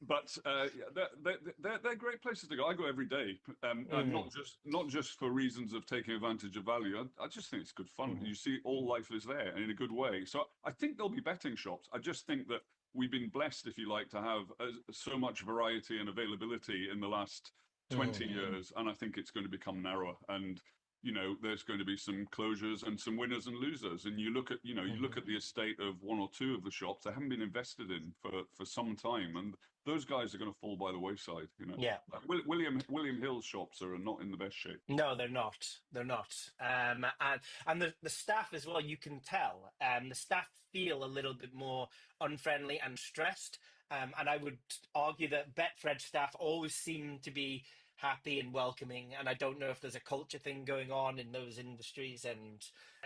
But they're great places to go. I go every day, and not just for reasons of taking advantage of value. I just think it's good fun. You see, all life is there in a good way. So I think there'll be betting shops. I just think that we've been blessed, if you like, to have so much variety and availability in the last 20 years, and I think it's going to become narrower. And there's going to be some closures and some winners and losers. And you look at the estate of 1 or 2 of the shops that haven't been invested in for some time, and those guys are going to fall by the wayside. Yeah. William Hill's shops are not in the best shape. No, they're not. They're not. And the staff as well, you can tell. The staff feel a little bit more unfriendly and stressed. And I would argue that Betfred staff always seem to be happy and welcoming, and I don't know if there's a culture thing going on in those industries and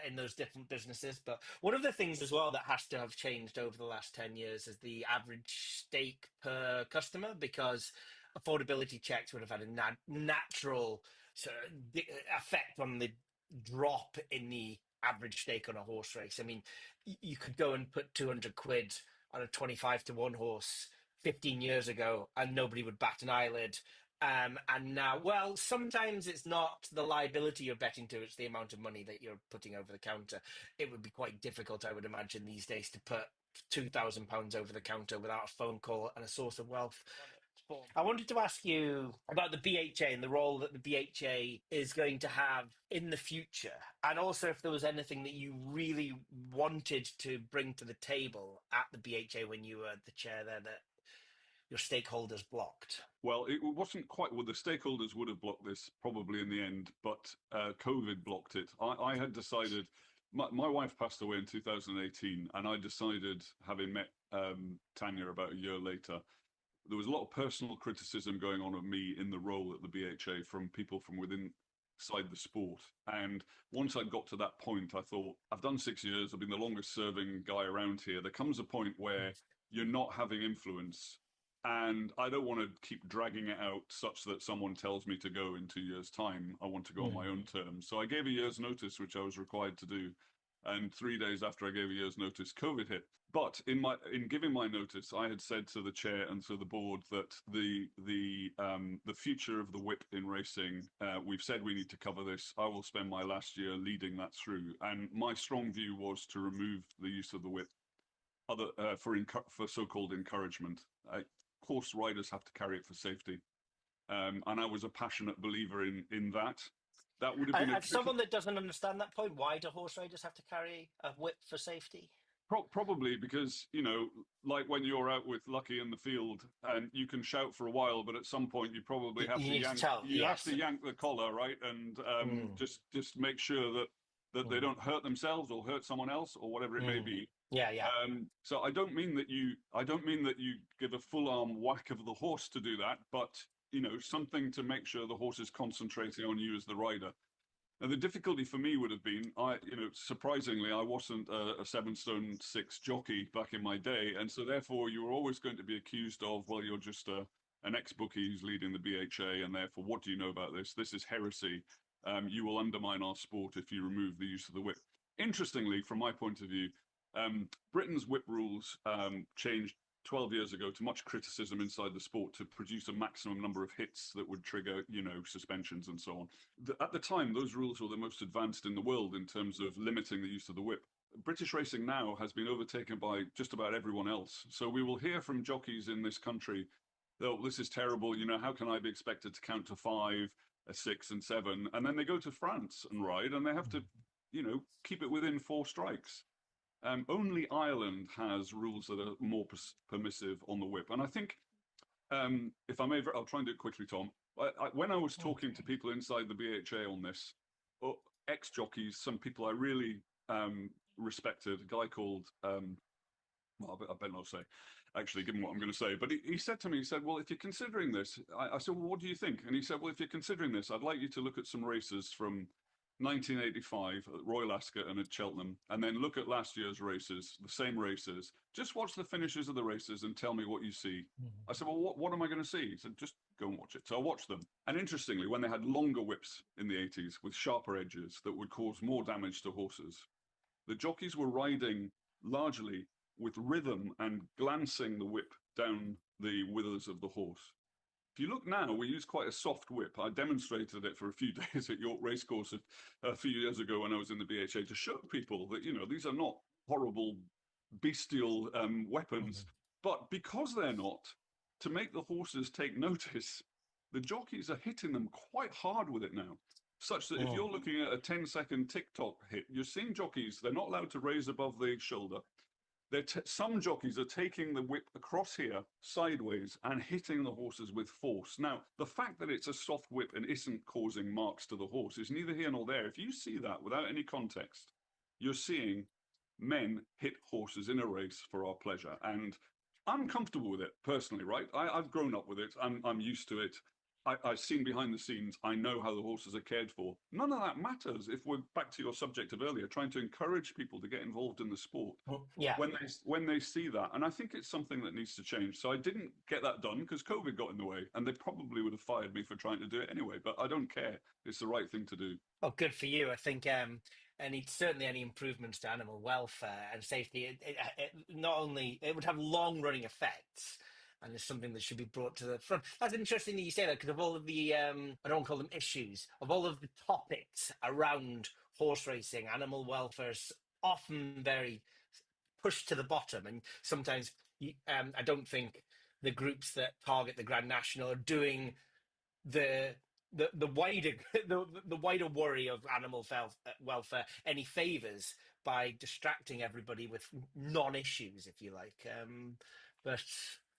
in those different businesses. But one of the things as well that has to have changed over the last 10 years is the average stake per customer, because affordability checks would have had a natural sort of effect on the drop in the average stake on a horse race. I mean, you could go and put 200 quid on a 25 to 1 horse 15 years ago and nobody would bat an eyelid. And now, well, sometimes it's not the liability you're betting to, it's the amount of money that you're putting over the counter. It would be quite difficult, I would imagine, these days to put £2,000 over the counter without a phone call and a source of wealth. I wanted to ask you about the BHA and the role that the BHA is going to have in the future, and also if there was anything that you really wanted to bring to the table at the BHA when you were the chair there that your stakeholders blocked? Well, it wasn't quite. Well, the stakeholders would have blocked this probably in the end, but COVID blocked it. I had decided. My wife passed away in 2018, and I decided, having met Tanya about a year later, there was a lot of personal criticism going on of me in the role at the BHA from people from within inside the sport. And once I got to that point, I thought, I've done 6 years, I've been the longest serving guy around here. There comes a point where you're not having influence, and I don't want to keep dragging it out such that someone tells me to go in 2 years' time. I want to go on my own terms. So I gave a year's notice, which I was required to do. And 3 days after I gave a year's notice, COVID hit. But in giving my notice, I had said to the chair and to the board that the future of the whip in racing, we've said we need to cover this. I will spend my last year leading that through. And my strong view was to remove the use of the whip for so-called encouragement. Of course, riders have to carry it for safety. And I was a passionate believer in that. That would have been And someone that doesn't understand that point, why do horse riders have to carry a whip for safety? Probably because, like when you're out with Lucky in the field and you can shout for a while, but at some point you probably have to yank. Have to yank the collar, right? And just make sure that they don't hurt themselves or hurt someone else or whatever it may be. Yeah. So I don't mean that you give a full arm whack of the horse to do that, but something to make sure the horse is concentrating on you as the rider. Now, the difficulty for me would have been, surprisingly, I wasn't a 7'6" jockey back in my day, and so therefore you were always going to be accused of, well, you're just an ex-bookie who's leading the BHA, and therefore, what do you know about this? This is heresy. You will undermine our sport if you remove the use of the whip. Interestingly, from my point of view, Britain's whip rules changed 12 years ago to much criticism inside the sport to produce a maximum number of hits that would trigger, suspensions and so on. At the time, those rules were the most advanced in the world in terms of limiting the use of the whip. British racing now has been overtaken by just about everyone else. So we will hear from jockeys in this country, oh, this is terrible, how can I be expected to count to 5, 6 and 7? And then they go to France and ride and they have to, keep it within 4 strikes. Only Ireland has rules that are more permissive on the whip. And I think, if I may, I'll try and do it quickly, Tom. When I was talking to people inside the BHA on this, ex-jockeys, some people I really respected, a guy called, I better not say, actually, given what I'm going to say, but he said to me, well, if you're considering this, I said, well, what do you think? And he said, well, if you're considering this, I'd like you to look at some races from 1985 at Royal Ascot and at Cheltenham, and then look at last year's races, the same races. Just watch the finishes of the races and tell me what you see. I said, well, what am I going to see? He said, just go and watch it. So I watched them. And interestingly, when they had longer whips in the 80s with sharper edges that would cause more damage to horses, the jockeys were riding largely with rhythm and glancing the whip down the withers of the horse. If you look now, we use quite a soft whip. I demonstrated it for a few days at York Racecourse a few years ago when I was in the BHA to show people that, these are not horrible, bestial weapons. But because they're not, to make the horses take notice, the jockeys are hitting them quite hard with it now. Such that if you're looking at a 10-second TikTok hit, you're seeing jockeys, they're not allowed to raise above the shoulder. Some jockeys are taking the whip across here sideways and hitting the horses with force. Now, the fact that it's a soft whip and isn't causing marks to the horse is neither here nor there. If you see that without any context, you're seeing men hit horses in a race for our pleasure. And I'm comfortable with it personally, right? I've grown up with it. I'm used to it. I've seen behind the scenes. I know how the horses are cared for. None of that matters if we're back to your subject of earlier, trying to encourage people to get involved in the sport. Yeah. When they see that, and I think it's something that needs to change. So I didn't get that done because COVID got in the way, and they probably would have fired me for trying to do it anyway. But I don't care. It's the right thing to do. Oh, good for you. I think certainly any improvements to animal welfare and safety, it would have long-running effects. And it's something that should be brought to the front. That's interesting that you say that, because of all of the, I don't call them issues, of all of the topics around horse racing, animal welfare is often very pushed to the bottom. And sometimes I don't think the groups that target the Grand National are doing the wider worry of animal welfare any favors by distracting everybody with non-issues, if you like. But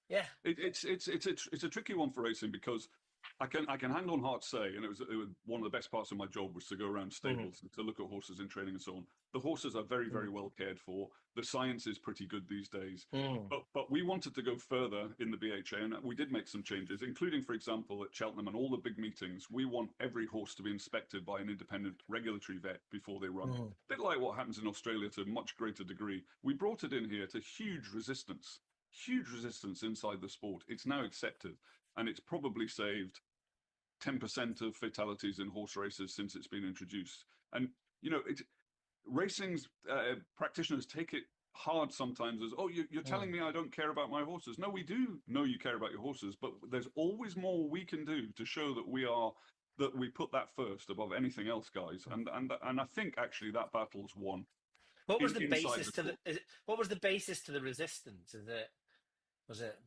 Yeah. It's a tricky one for racing because I can hand on heart say, and it was one of the best parts of my job was to go around stables and to look at horses in training and so on. The horses are very, very well cared for. The science is pretty good these days. But we wanted to go further in the BHA, and we did make some changes, including, for example, at Cheltenham and all the big meetings. We want every horse to be inspected by an independent regulatory vet before they run. A bit like what happens in Australia to a much greater degree. We brought it in here to huge resistance inside the sport. It's now accepted, and it's probably saved 10% of fatalities in horse races since it's been introduced. And racing's practitioners take it hard sometimes as, oh, you're telling me I don't care about my horses. No, we do know you care about your horses, but there's always more we can do to show that we put that first above anything else, guys. And I think actually that battle's won. What was the basis to what was the basis to the resistance? Was it?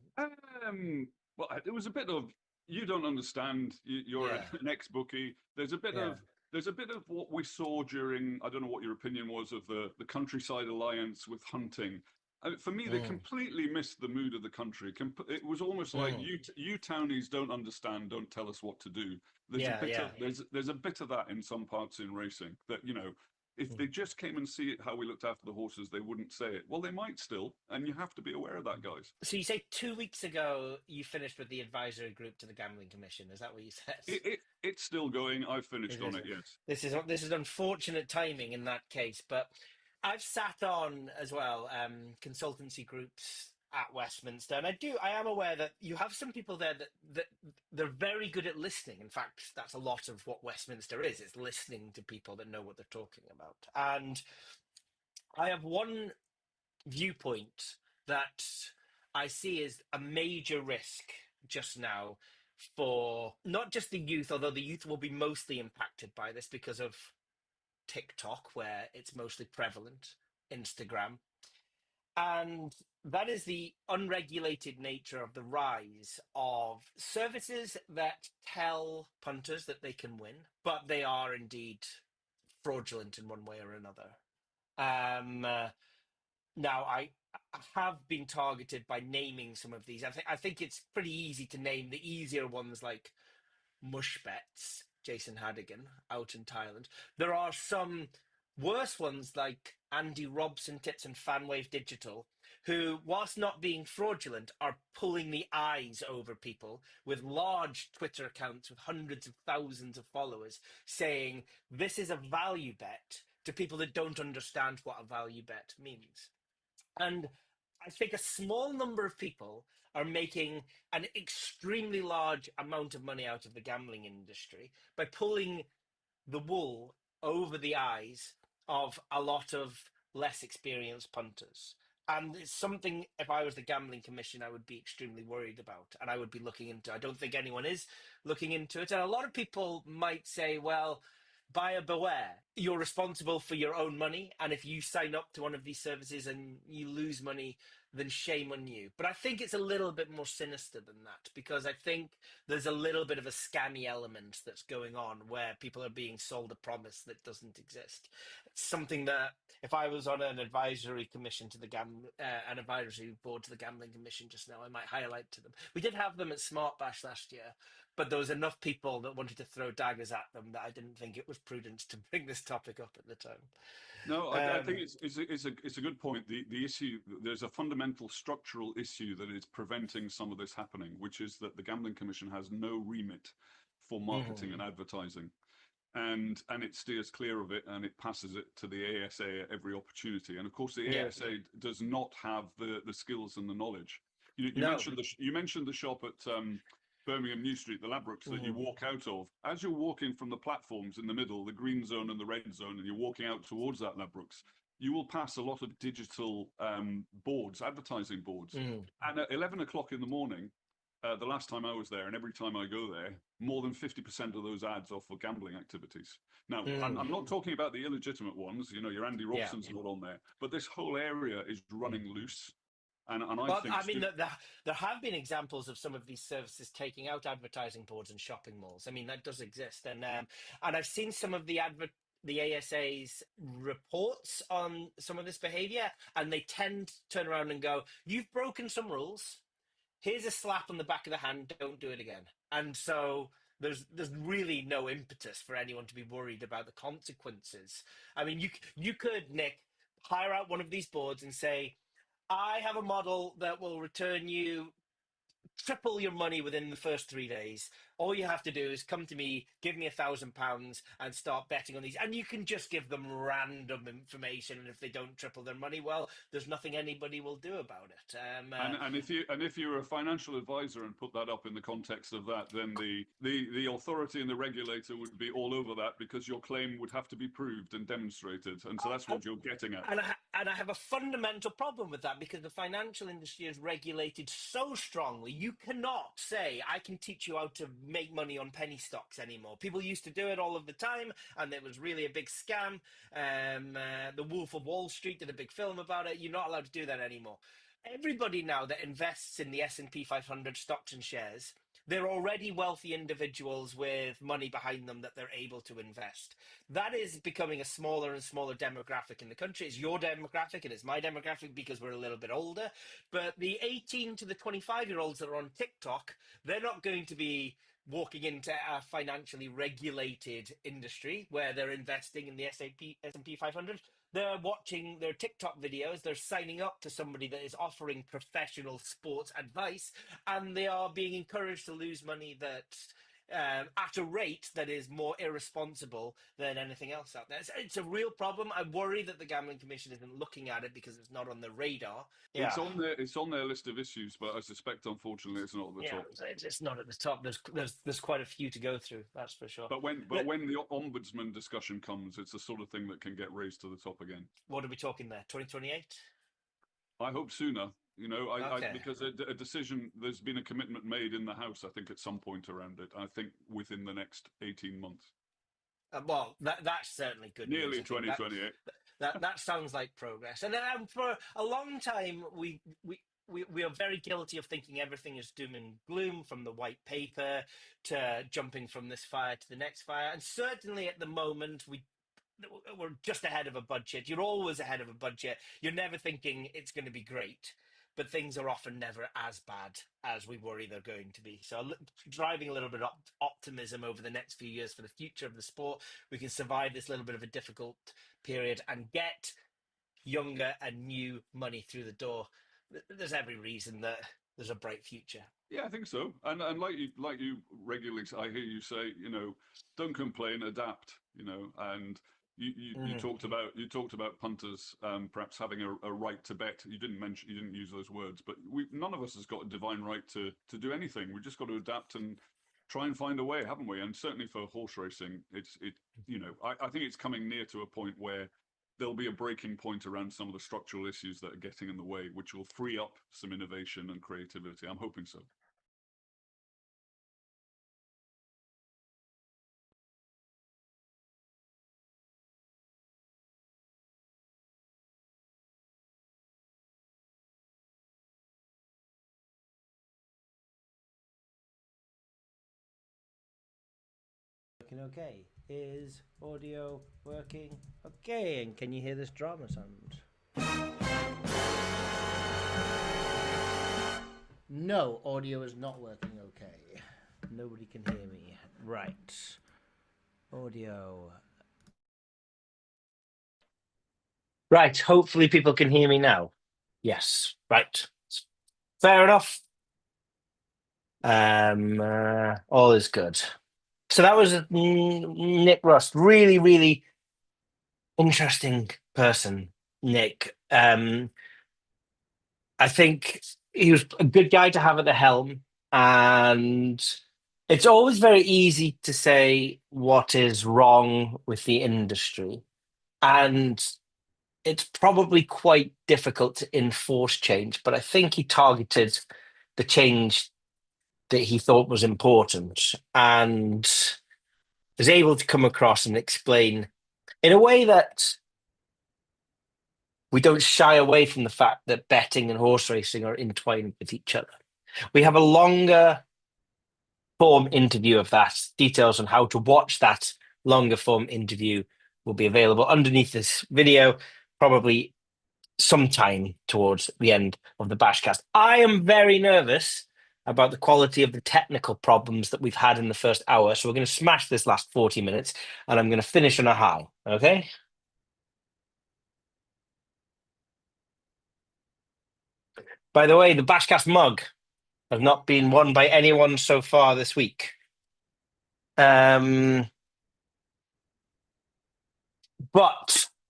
Well, it was a bit of, you don't understand. You're an ex-bookie. There's a bit of what we saw during, I don't know what your opinion was of the Countryside Alliance with hunting. For me, they completely missed the mood of the country. It was almost like you townies don't understand. Don't tell us what to do. There's a bit of that in some parts in racing that if they just came and see how we looked after the horses, they wouldn't say it. Well, they might still, and you have to be aware of that, guys. So you say 2 weeks ago you finished with the advisory group to the Gambling Commission. Is that what you said? It's still going. I've finished on it, yes. This is unfortunate timing in that case, but I've sat on as well consultancy groups at Westminster, and I am aware that you have some people there that they're very good at listening. In fact, that's a lot of what Westminster is. It's listening to people that know what they're talking about. And I have one viewpoint that I see as a major risk just now for not just the youth, although the youth will be mostly impacted by this because of TikTok, where it's mostly prevalent, Instagram. And that is the unregulated nature of the rise of services that tell punters that they can win, but they are indeed fraudulent in one way or another. Now, I have been targeted by naming some of these. I think it's pretty easy to name the easier ones like Mush Bets, Jason Hadigan out in Thailand. There are some worse ones like Andy Robson Tits and Fanwave Digital, who, whilst not being fraudulent, are pulling the eyes over people with large Twitter accounts with hundreds of thousands of followers saying this is a value bet to people that don't understand what a value bet means. And I think a small number of people are making an extremely large amount of money out of the gambling industry by pulling the wool over the eyes of a lot of less experienced punters. And it's something, if I was the Gambling Commission, I would be extremely worried about and I would be looking into. I don't think anyone is looking into it. And a lot of people might say, well, buyer beware. You're responsible for your own money. And if you sign up to one of these services and you lose money, then shame on you. But I think it's a little bit more sinister than that, because I think there's a little bit of a scammy element that's going on where people are being sold a promise that doesn't exist. It's something that if I was on an advisory commission to the an advisory board to the Gambling Commission just now, I might highlight to them. We did have them at Smart Bash last year, but there was enough people that wanted to throw daggers at them that I didn't think it was prudent to bring this topic up at the time. No, I think it's a good point. The issue, there's a fundamental structural issue that is preventing some of this happening, which is that the Gambling Commission has no remit for marketing and advertising, and it steers clear of it and it passes it to the ASA at every opportunity. And of course, the ASA does not have the skills and the knowledge. You mentioned the shop at Birmingham New Street, the Ladbrokes that you walk out of. As you're walking from the platforms in the middle, the green zone and the red zone, and you're walking out towards that Ladbrokes, you will pass a lot of digital boards, advertising boards. And at 11 o'clock in the morning, the last time I was there, and every time I go there, more than 50% of those ads are for gambling activities. Now, I'm not talking about the illegitimate ones, your Andy Robson's not on there, but this whole area is running loose. And I think there have been examples of some of these services taking out advertising boards in shopping malls. I mean, that does exist, and I've seen some of the ASA's reports on some of this behaviour, and they tend to turn around and go, "You've broken some rules. here's a slap on the back of the hand, don't do it again. And so there's really no impetus for anyone to be worried about the consequences. I mean, you could, Nick, hire out one of these boards and say, I have a model that will return you triple your money within the first 3 days. All you have to do is come to me, give me £1,000 and start betting on these. And you can just give them random information. And if they don't triple their money, well, there's nothing anybody will do about it. And if you're a financial advisor and put that up in the context of that, then the authority and the regulator would be all over that, because your claim would have to be proved and demonstrated. And so that's what you're getting at. And I have a fundamental problem with that, because the financial industry is regulated so strongly. You cannot say, I can teach you how to make money on penny stocks anymore. People used to do it all of the time, and it was really a big scam. The Wolf of Wall Street did a big film about it. You're not allowed to do that anymore. Everybody now that invests in the S&P 500 stocks and shares, they're already wealthy individuals with money behind them that they're able to invest. That is becoming a smaller and smaller demographic in the country. It's your demographic and it's my demographic because we're a little bit older. But the 18 to the 25-year-olds that are on TikTok, they're not going to be walking into a financially regulated industry where they're investing in the S&P 500. They're watching their TikTok videos. They're signing up to somebody that is offering professional sports advice, and they are being encouraged to lose money that at a rate that is more irresponsible than anything else out there. It's a real problem. I worry that the Gambling Commission isn't looking at it because it's not on the radar. Yeah. It's on their list of issues, but I suspect, unfortunately, it's not at the top. It's not at the top. There's quite a few to go through. That's for sure. But when the ombudsman discussion comes, it's the sort of thing that can get raised to the top again. What are we talking there? 2028? I hope sooner. You know, Okay. because a decision, there's been a commitment made in the House, I think, at some point around it. I think within the next 18 months. Well, that's certainly good news. Nearly 2028. That sounds like progress. And for a long time, we are very guilty of thinking everything is doom and gloom, from the white paper to jumping from this fire to the next fire. And certainly at the moment, we're just ahead of a budget. You're always ahead of a budget. You're never thinking it's going to be great, but things are often never as bad as we worry they're going to be. So driving a little bit of optimism over the next few years for the future of the sport, we can survive this little bit of a difficult period and get younger and new money through the door. There's every reason that there's a bright future. Yeah, I think so. And like you regularly, I hear you say, you know, don't complain, adapt. You know, and you talked about punters perhaps having a right to bet. You didn't use those words, but none of us has got a divine right to do anything. We've just got to adapt and try and find a way, haven't we? And certainly for horse racing, I think it's coming near to a point where there'll be a breaking point around some of the structural issues that are getting in the way, which will free up some innovation and creativity. I'm hoping so. Working okay? Is audio working okay? And can you hear this drama sound? No, audio is not working okay. Nobody can hear me. Right. Audio. Right. Hopefully people can hear me now. Yes. Right. Fair enough. All is good. So that was Nick Rust. Really, really interesting person, Nick. I think he was a good guy to have at the helm. And it's always very easy to say what is wrong with the industry. And it's probably quite difficult to enforce change. But I think he targeted the change that he thought was important and was able to come across and explain in a way that we don't shy away from the fact that betting and horse racing are entwined with each other. We have a longer form interview of that. Details on how to watch that longer form interview will be available underneath this video, probably sometime towards the end of the BashCast. I am very nervous about the quality of the technical problems that we've had in the first hour. So we're going to smash this last 40 minutes, and I'm going to finish on a high. Okay? By the way, the BashCast mug has not been won by anyone so far this week. But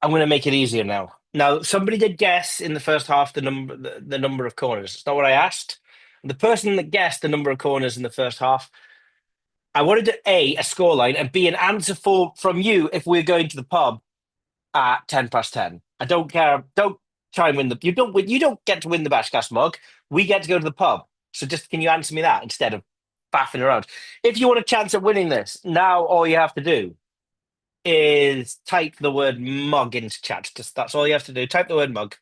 I'm going to make it easier now. Now, somebody did guess in the first half the number of corners. It's not what I asked. The person that guessed the number of corners in the first half, I wanted a scoreline, and B, an answer from you if we're going to the pub at 10 past 10. I don't care. Don't try and win you don't get to win the BashCast mug. We get to go to the pub. So just can you answer me that instead of faffing around? If you want a chance at winning this, now all you have to do is type the word mug into chat. Just that's all you have to do. Type the word mug.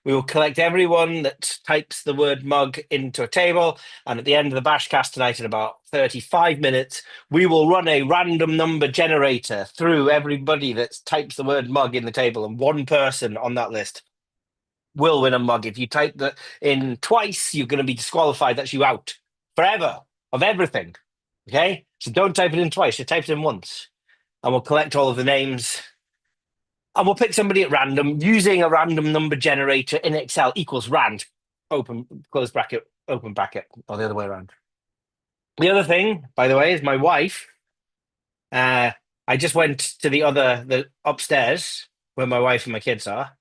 We will collect everyone that types the word mug into a table. And at the end of the BashCast tonight, in about 35 minutes, we will run a random number generator through everybody that types the word mug in the table. And one person on that list will win a mug. If you type that in twice, you're going to be disqualified. That's you out forever of everything. Okay? So don't type it in twice. Just type it in once. And we'll collect all of the names. And we'll pick somebody at random using a random number generator in Excel equals rand, open, close bracket, open bracket, or the other way around. The other thing, by the way, is my wife. I just went to the upstairs where my wife and my kids are.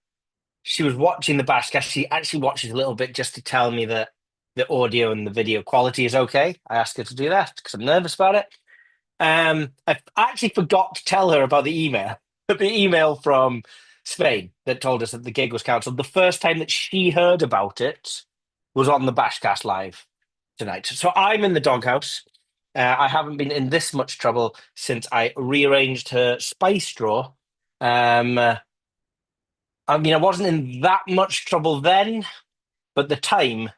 She was watching the BashCast. She actually watches a little bit just to tell me that the audio and the video quality is okay. I asked her to do that because I'm nervous about it. I actually forgot to tell her about the email from Spain that told us that the gig was cancelled. The first time that she heard about it was on the BashCast live tonight. So I'm in the doghouse. I haven't been in this much trouble since I rearranged her spice drawer. I mean, I wasn't in that much trouble then, but the time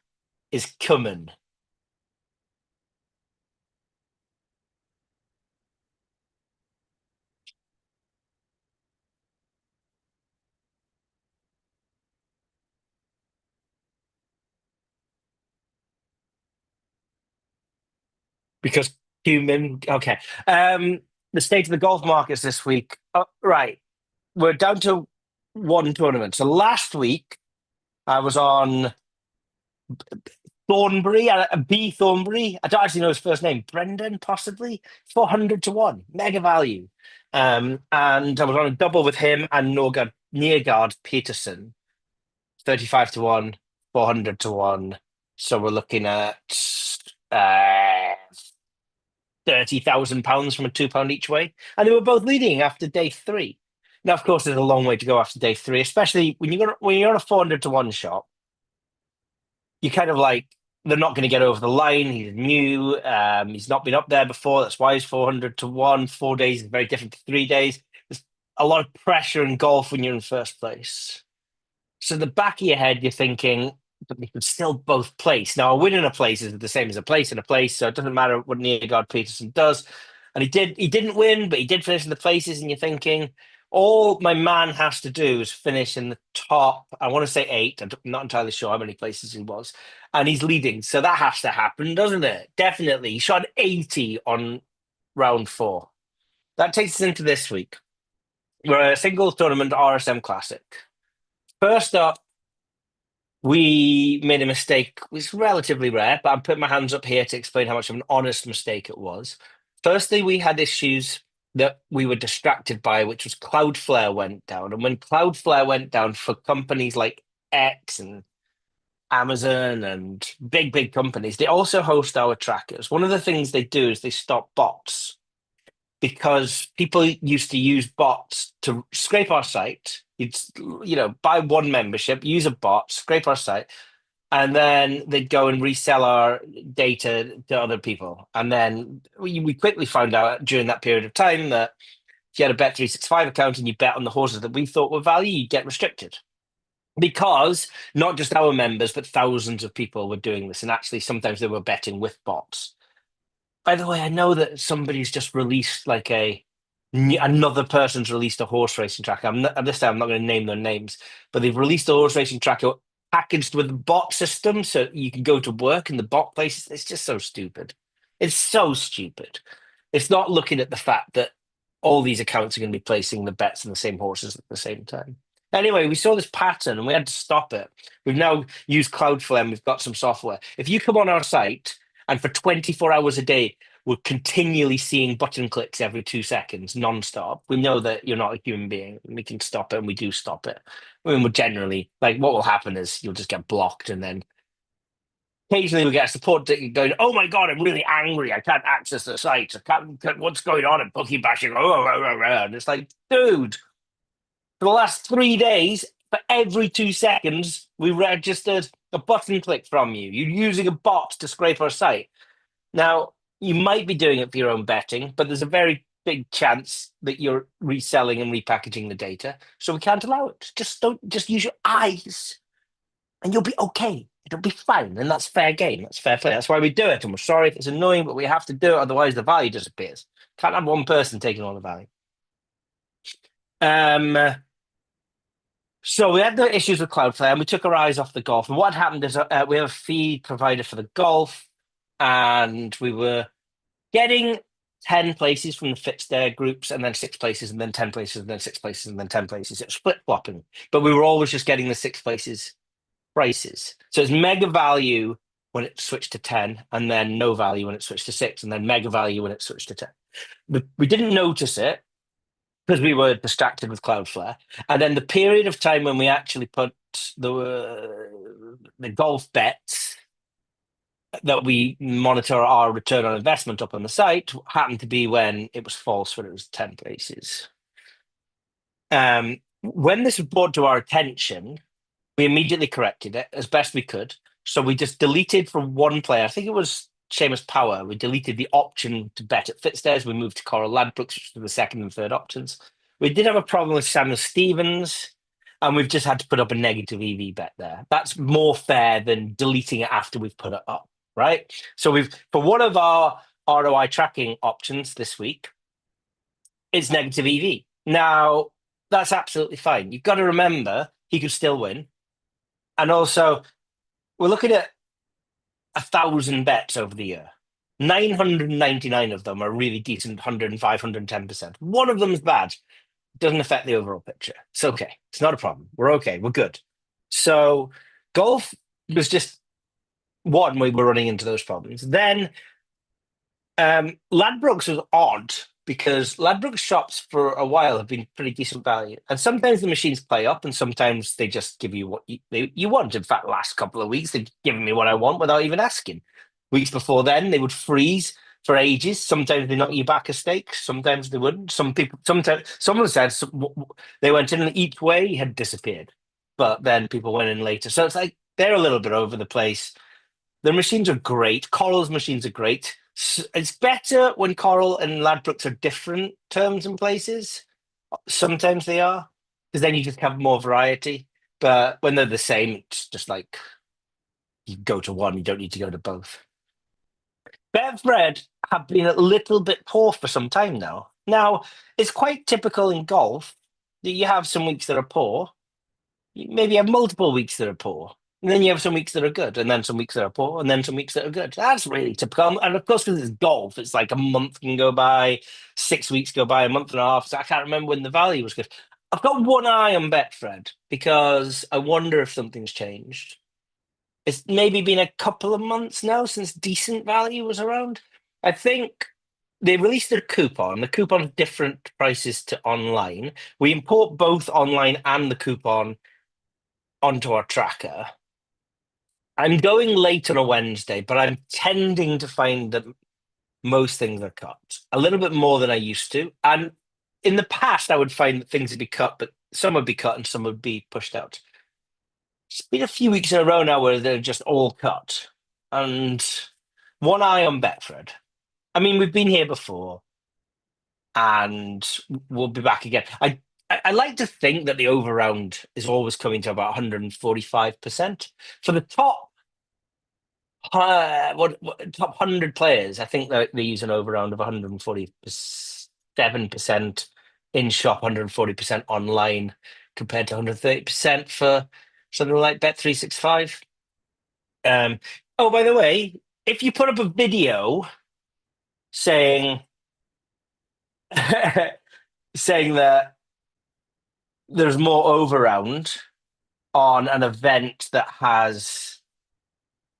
is coming. Because human. Okay. The state of the golf markets this week. Right. We're down to one tournament. So last week, I was on Thornbury, B Thornbury. I don't actually know his first name. Brendan, possibly. 400 to 1. Mega value. And I was on a double with him and Neergaard Peterson. 35 to 1, 400 to 1. So we're looking at £30,000 from a £2 each way. And they were both leading after day 3. Now, of course, there's a long way to go after day 3, especially when you're on a 400 to 1 shot. You kind of like, they're not going to get over the line. He's new. He's not been up there before. That's why he's 400 to 1. 4 days is very different to 3 days. There's a lot of pressure in golf when you're in first place. So the back of your head, you're thinking, but they could still both place. Now, a win in a place is the same as a place in a place, so it doesn't matter what Neergaard Peterson does. And he didn't win, but he did finish in the places, and you're thinking, all my man has to do is finish in the top, I want to say 8. I'm not entirely sure how many places he was. And he's leading, so that has to happen, doesn't it? Definitely. He shot 80 on round 4. That takes us into this week. We're a singles tournament RSM Classic. First up, we made a mistake, which is relatively rare, but I'm putting my hands up here to explain how much of an honest mistake it was. Firstly, we had issues that we were distracted by, which was Cloudflare went down. And when Cloudflare went down for companies like X and Amazon and big companies, they also host our trackers. One of the things they do is they stop bots, because people used to use bots to scrape our site. You'd, buy one membership, use a bot, scrape our site, and then they'd go and resell our data to other people. And then we quickly found out during that period of time that if you had a Bet365 account and you bet on the horses that we thought were value, you'd get restricted. Because not just our members, but thousands of people were doing this. And actually, sometimes they were betting with bots. By the way, I know that somebody's just released another person's released a horse racing tracker. This time I'm not going to name their names, but they've released a horse racing tracker packaged with a bot system so you can go to work in the bot places. It's just so stupid. It's so stupid. It's not looking at the fact that all these accounts are going to be placing the bets on the same horses at the same time. Anyway, we saw this pattern and we had to stop it. We've now used Cloudflare and we've got some software. If you come on our site and for 24 hours a day, we're continually seeing button clicks every 2 seconds, non-stop, we know that you're not a human being. We can stop it and we do stop it. I mean, we're generally, like, what will happen is you'll just get blocked and then occasionally we get a support ticket going, oh my God, I'm really angry. I can't access the site. What's going on at Bookie bashing? And it's like, dude, for the last 3 days, for every 2 seconds, we registered a button click from you. You're using a bot to scrape our site. Now, you might be doing it for your own betting, but there's a very big chance that you're reselling and repackaging the data. So we can't allow it. Just use your eyes and you'll be okay. It'll be fine. And that's fair game. That's fair play. That's why we do it. And we're sorry if it's annoying, but we have to do it. Otherwise, the value disappears. Can't have one person taking all the value. So we had the issues with Cloudflare and we took our eyes off the golf. And what happened is we have a feed provider for the golf and we were getting 10 places from the Fitstare groups and then 6 places and then 10 places and then 6 places and then 10 places. It was flip-flopping, but we were always just getting the 6 places prices. So it's mega value when it switched to 10 and then no value when it switched to 6 and then mega value when it switched to 10. We didn't notice it because we were distracted with Cloudflare. And then the period of time when we actually put the golf bets that we monitor our return on investment up on the site happened to be when it was false, when it was 10 places. When this was brought to our attention, we immediately corrected it as best we could. So we just deleted from one player, I think it was Seamus Power, we deleted the option to bet at Fitstairs. We moved to Coral Ladbrokes, which were the second and third options. We did have a problem with Samuel Stevens, and we've just had to put up a negative EV bet there. That's more fair than deleting it after we've put it up, right? So for one of our ROI tracking options this week, it's negative EV. Now, that's absolutely fine. You've got to remember he could still win. And also, we're looking at 1,000 bets over the year. 999 of them are really decent, 105, 110%. One of them is bad. It doesn't affect the overall picture. It's okay. It's not a problem. We're okay. We're good. So golf was just one way we're running into those problems. Then Ladbrokes was odd because Ladbrokes shops for a while have been pretty decent value. And sometimes the machines play up and sometimes they just give you what you want. In fact, last couple of weeks, they've given me what I want without even asking. Weeks before then, they would freeze for ages. Sometimes they knock you back a stake. Sometimes they wouldn't. Someone said they went in and each way had disappeared. But then people went in later. So it's like they're a little bit over the place. The machines are great. Coral's machines are great. It's better when Coral and Ladbrokes are different terms and places. Sometimes they are, because then you just have more variety. But when they're the same, it's just like you go to one, you don't need to go to both. Betfred have been a little bit poor for some time now. Now, it's quite typical in golf that you have some weeks that are poor. You maybe have multiple weeks that are poor. And then you have some weeks that are good, and then some weeks that are poor, and then some weeks that are good. That's really typical. And of course, because it's golf, it's like a month can go by, 6 weeks go by, a month and a half. So I can't remember when the value was good. I've got one eye on Betfred because I wonder if something's changed. It's maybe been a couple of months now since decent value was around. I think they released a coupon. The coupon's different prices to online. We import both online and the coupon onto our tracker. I'm going late on a Wednesday, but I'm tending to find that most things are cut a little bit more than I used to. And in the past, I would find that things would be cut, but some would be cut and some would be pushed out. It's been a few weeks in a row now where they're just all cut. And one eye on Betfred. I mean, we've been here before and we'll be back again. I like to think that the over-round is always coming to about 145%. For the top top 100 players, I think they use an over-round of 147% in-shop, 140% online, compared to 130% for something like Bet365. Oh, by the way, if you put up a video saying saying that there's more overround on an event that has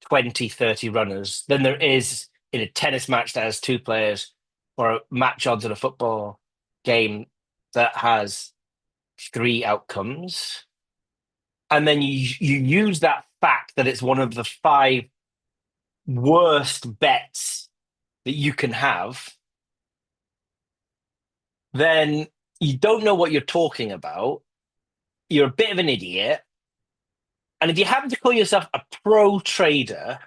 20, 30 runners than there is in a tennis match that has two players, or a match odds in a football game that has three outcomes, and then you use that fact that it's one of the five worst bets that you can have, then you don't know what you're talking about. You're a bit of an idiot. And if you happen to call yourself a pro trader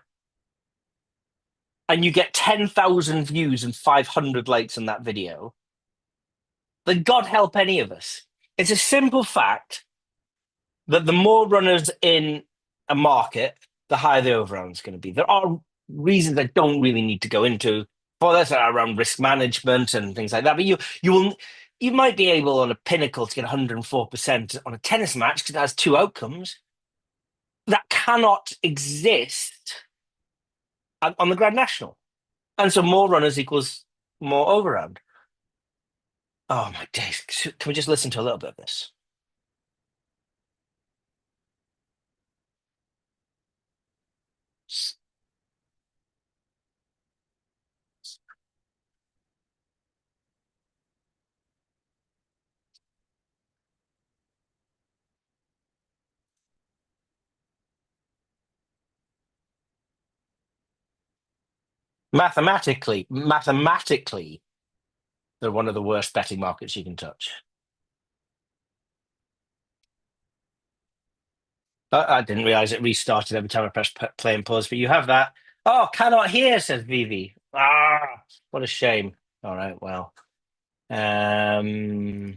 and you get 10,000 views and 500 likes on that video, then God help any of us. It's a simple fact that the more runners in a market, the higher the overround is going to be. There are reasons I don't really need to go into for this around risk management and things like that. But you might be able on a pinnacle to get 104% on a tennis match because it has two outcomes. That cannot exist on the Grand National. And so more runners equals more overround. Oh my days. Can we just listen to a little bit of this? Mathematically, they're one of the worst betting markets you can touch. I didn't realize it restarted every time I pressed play and pause, but you have that. Oh, cannot hear, says Vivi. Ah, what a shame. All right, well. There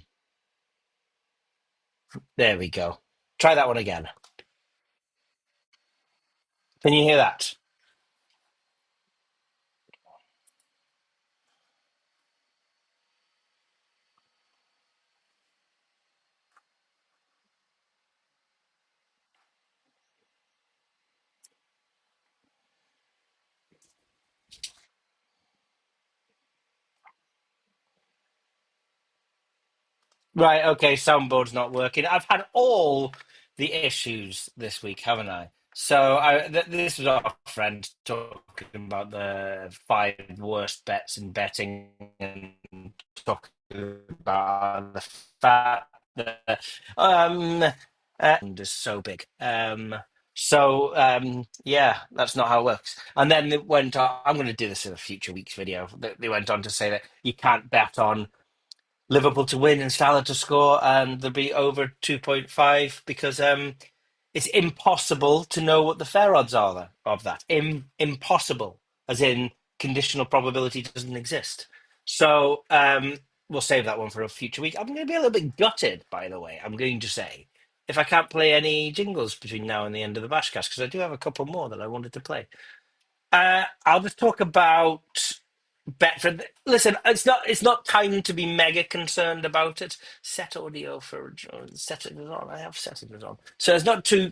we go. Try that one again. Can you hear that? Right, okay, soundboard's not working. I've had all the issues this week, haven't I? So this was our friend talking about the five worst bets in betting and talking about the fact that and is so big. Yeah, that's not how it works. And then they went on, I'm going to do this in a future week's video. They went on to say that you can't bet on Liverpool to win and Salah to score, and there'll be over 2.5 because it's impossible to know what the fair odds are of that. Impossible, as in conditional probability doesn't exist. So we'll save that one for a future week. I'm going to be a little bit gutted, by the way. I'm going to say if I can't play any jingles between now and the end of the BashCast, because I do have a couple more that I wanted to play. I'll just talk about Betfred. Listen, it's not time to be mega concerned about it. Set audio for settings on. I have settings on, so it's not too.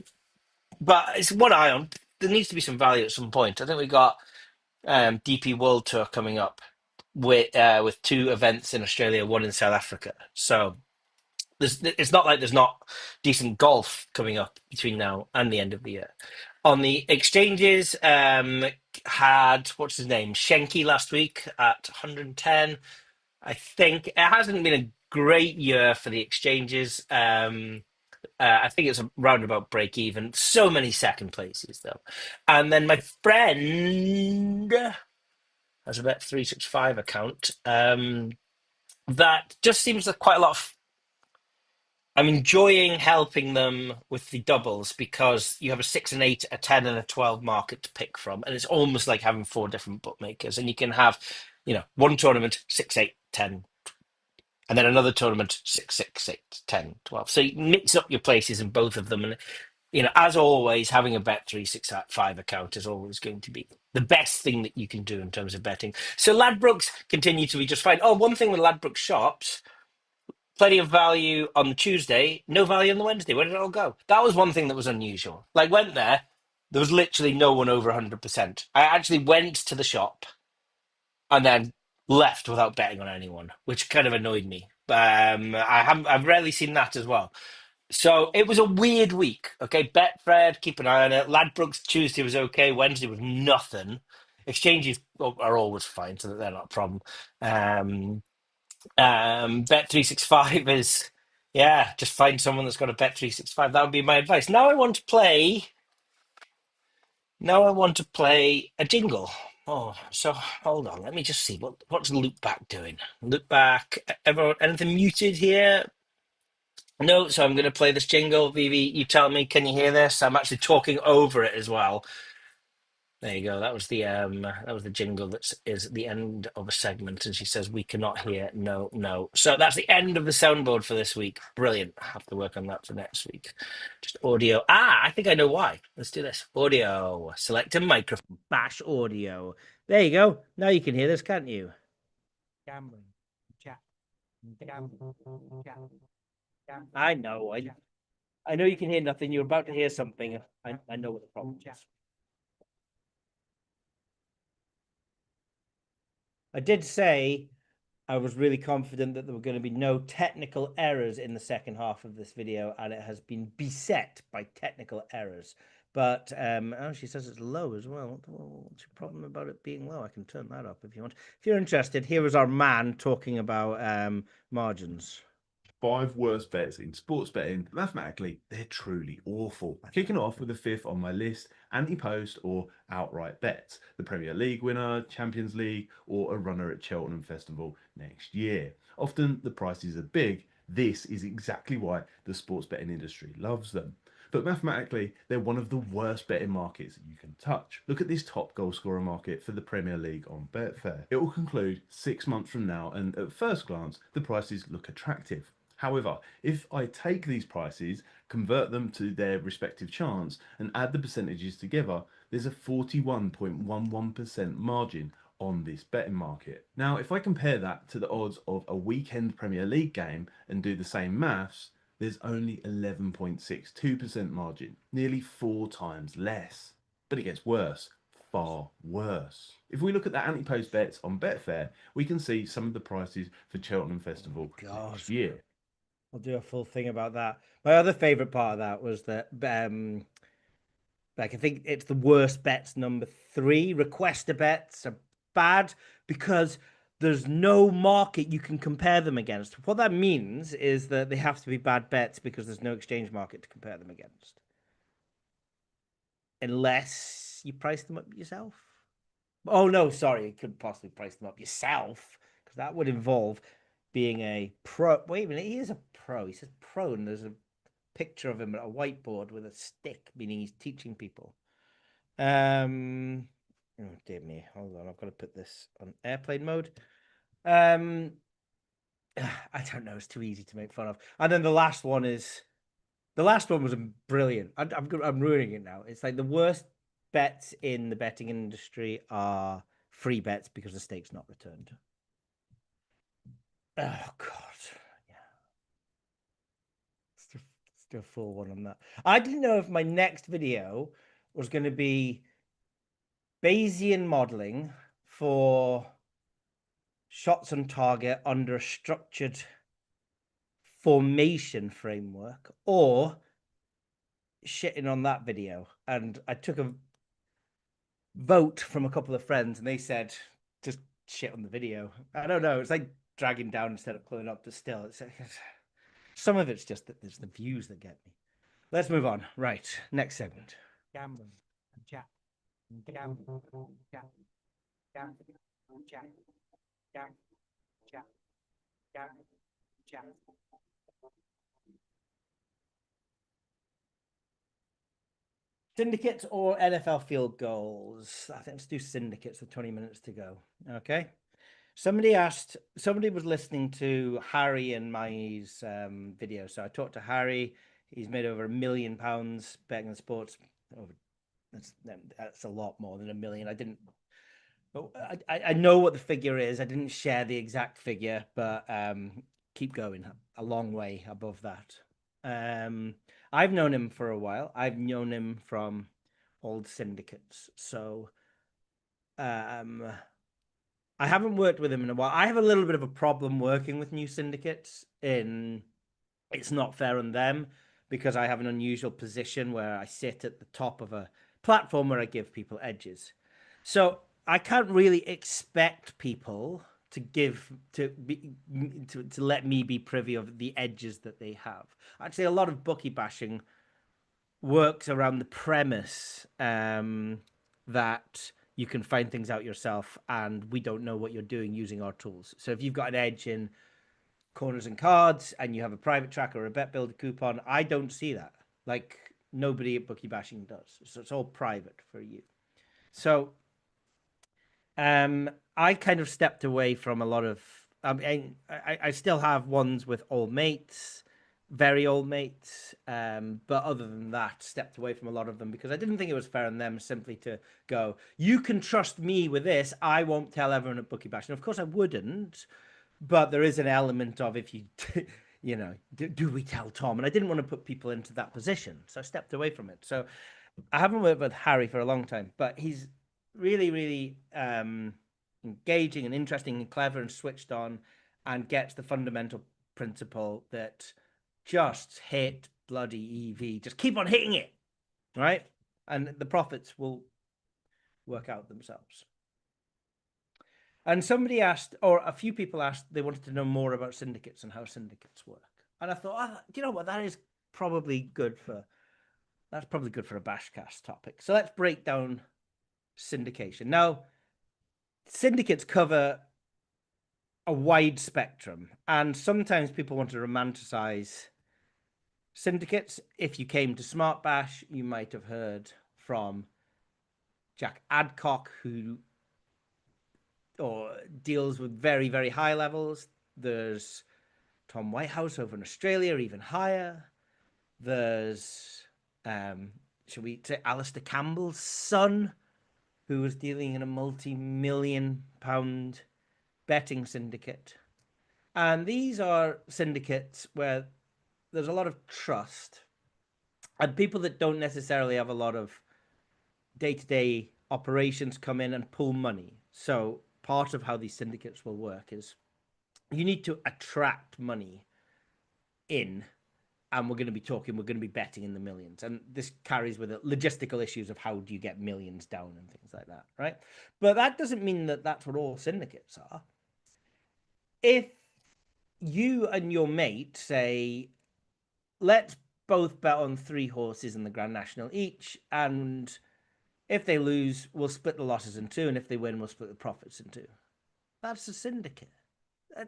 But it's one eye on. There needs to be some value at some point. I think we got DP World Tour coming up with two events in Australia, one in South Africa. So it's not like there's not decent golf coming up between now and the end of the year. On the exchanges, had what's his name, Shenki last week at 110. I think it hasn't been a great year for the exchanges. I think it's a roundabout break even. So many second places though. And then my friend has a Bet365 account that just seems like quite a lot of. I'm enjoying helping them with the doubles because you have a 6 and 8, a 10 and a 12 market to pick from. And it's almost like having four different bookmakers. And you can have, one tournament, 6, 8, 10, and then another tournament, 6, 6, 8, 10, 12. So you mix up your places in both of them. And, as always, having a Bet365 account is always going to be the best thing that you can do in terms of betting. So Ladbrokes continue to be just fine. Oh, one thing with Ladbrokes shops, plenty of value on the Tuesday, no value on the Wednesday. Where did it all go? That was one thing that was unusual. Like, went there was literally no one over 100%. I actually went to the shop and then left without betting on anyone, which kind of annoyed me. I've rarely seen that as well. So it was a weird week. Okay, Betfred, keep an eye on it. Ladbrokes Tuesday was okay. Wednesday was nothing. Exchanges are always fine, so they're not a problem. Bet365 is, yeah, just find someone that's got a Bet365. That would be my advice. Now I want to play a jingle. Oh, so hold on. Let me just see what's Loopback doing. Loopback. Everyone, anything muted here? No. So I'm going to play this jingle. Vivi, you tell me. Can you hear this? I'm actually talking over it as well. There you go. That was the jingle that is the end of a segment, and she says we cannot hear. No, no. So that's the end of the soundboard for this week. Brilliant. I have to work on that for next week. Just audio. I think I know why. Let's do this. Audio. Select a microphone. Bash audio. There you go. Now you can hear this, can't you? Gambling. Chat. Gambling. Chat. Gambling. I know. I know you can hear nothing. You're about to hear something. I know what the problem is. I did say I was really confident that there were going to be no technical errors in the second half of this video, and it has been beset by technical errors. But she says it's low as well. What's your problem about it being low? I can turn that up if you want. If you're interested, here is our man talking about margins. 5 worst bets in sports betting. Mathematically, they're truly awful. Kicking off with the 5th on my list, anti-post or outright bets. The Premier League winner, Champions League, or a runner at Cheltenham Festival next year. Often the prices are big. This is exactly why the sports betting industry loves them. But mathematically, they're one of the worst betting markets you can touch. Look at this top goal scorer market for the Premier League on Betfair. It will conclude 6 months from now, and at first glance, the prices look attractive. However, if I take these prices, convert them to their respective chance, and add the percentages together, there's a 41.11% margin on this betting market. Now, if I compare that to the odds of a weekend Premier League game and do the same maths, there's only 11.62% margin, nearly 4 times less. But it gets worse, far worse. If we look at the anti-post bets on Betfair, we can see some of the prices for Cheltenham Festival next year. I'll do a full thing about that. My other favorite part of that was that, I think it's the worst bets number 3. Requester bets are bad because there's no market you can compare them against. What that means is that they have to be bad bets because there's no exchange market to compare them against. Unless you price them up yourself. Oh, no, sorry. You couldn't possibly price them up yourself because that would involve being a pro. Wait a minute, he is a pro. He says pro, and there's a picture of him at a whiteboard with a stick, meaning he's teaching people. Oh dear me, hold on, I've got to put this on airplane mode. I don't know, it's too easy to make fun of. And then the last one was brilliant. I'm ruining it now. It's like the worst bets in the betting industry are free bets because the stake's not returned. Oh God, yeah. Let's do a full one on that. I didn't know if my next video was going to be Bayesian modeling for shots on target under a structured formation framework, or shitting on that video. And I took a vote from a couple of friends, and they said just shit on the video. I don't know. It's like dragging down instead of pulling up, but still, some of it's just that there's the views that get me. Let's move on. Right, next segment. Gambling. Chat. Gambling. Chat. Gambling. Chat. Gambling. Chat. Gambling. Chat. Syndicates or NFL field goals? I think let's do syndicates with 20 minutes to go. Okay. Somebody was listening to Harry and my video. So I talked to Harry. He's made over £1 million betting on sports. That's a lot more than 1 million. I know what the figure is. I didn't share the exact figure, but keep going. a long way above that. I've known him for a while. I've known him from old syndicates. So I haven't worked with him in a while. I have a little bit of a problem working with new syndicates in it's not fair on them because I have an unusual position where I sit at the top of a platform where I give people edges. So I can't really expect people to let me be privy of the edges that they have. Actually, a lot of bookie bashing works around the premise that you can find things out yourself and we don't know what you're doing using our tools. So if you've got an edge in corners and cards and you have a private tracker or a bet builder coupon, I don't see that. Like nobody at bookie bashing does. So it's all private for you. So I kind of stepped away from a lot of I still have ones with old mates, very old mates, but other than that, stepped away from a lot of them because I didn't think it was fair on them simply to go, you can trust me with this, I won't tell everyone at bookie bashing. Of course I wouldn't, but there is an element of if you you know, do we tell Tom? And I didn't want to put people into that position, so I stepped away from it. So I haven't worked with Harry for a long time, but he's really, really engaging and interesting and clever and switched on and gets the fundamental principle that just hit bloody EV. Just keep on hitting it, right? And the profits will work out themselves. And somebody asked, or a few people asked, they wanted to know more about syndicates and how syndicates work. And I thought, oh, you know what, that's probably good for a BashCast topic. So let's break down syndication. Now, syndicates cover a wide spectrum, and sometimes people want to romanticize syndicates. If you came to Smart Bash, you might have heard from Jack Adcock, who deals with very, very high levels. There's Tom Whitehouse over in Australia, even higher. There's, shall we say, Alistair Campbell's son, who was dealing in a multi-million-pound betting syndicate. And these are syndicates where there's a lot of trust and people that don't necessarily have a lot of day-to-day operations come in and pull money. So part of how these syndicates will work is you need to attract money in, and we're going to be betting in the millions. And this carries with it logistical issues of how do you get millions down and things like that, right? But that doesn't mean that that's what all syndicates are. If you and your mate say, let's both bet on 3 horses in the Grand National each, and if they lose, we'll split the losses in 2, and if they win, we'll split the profits in 2. That's a syndicate.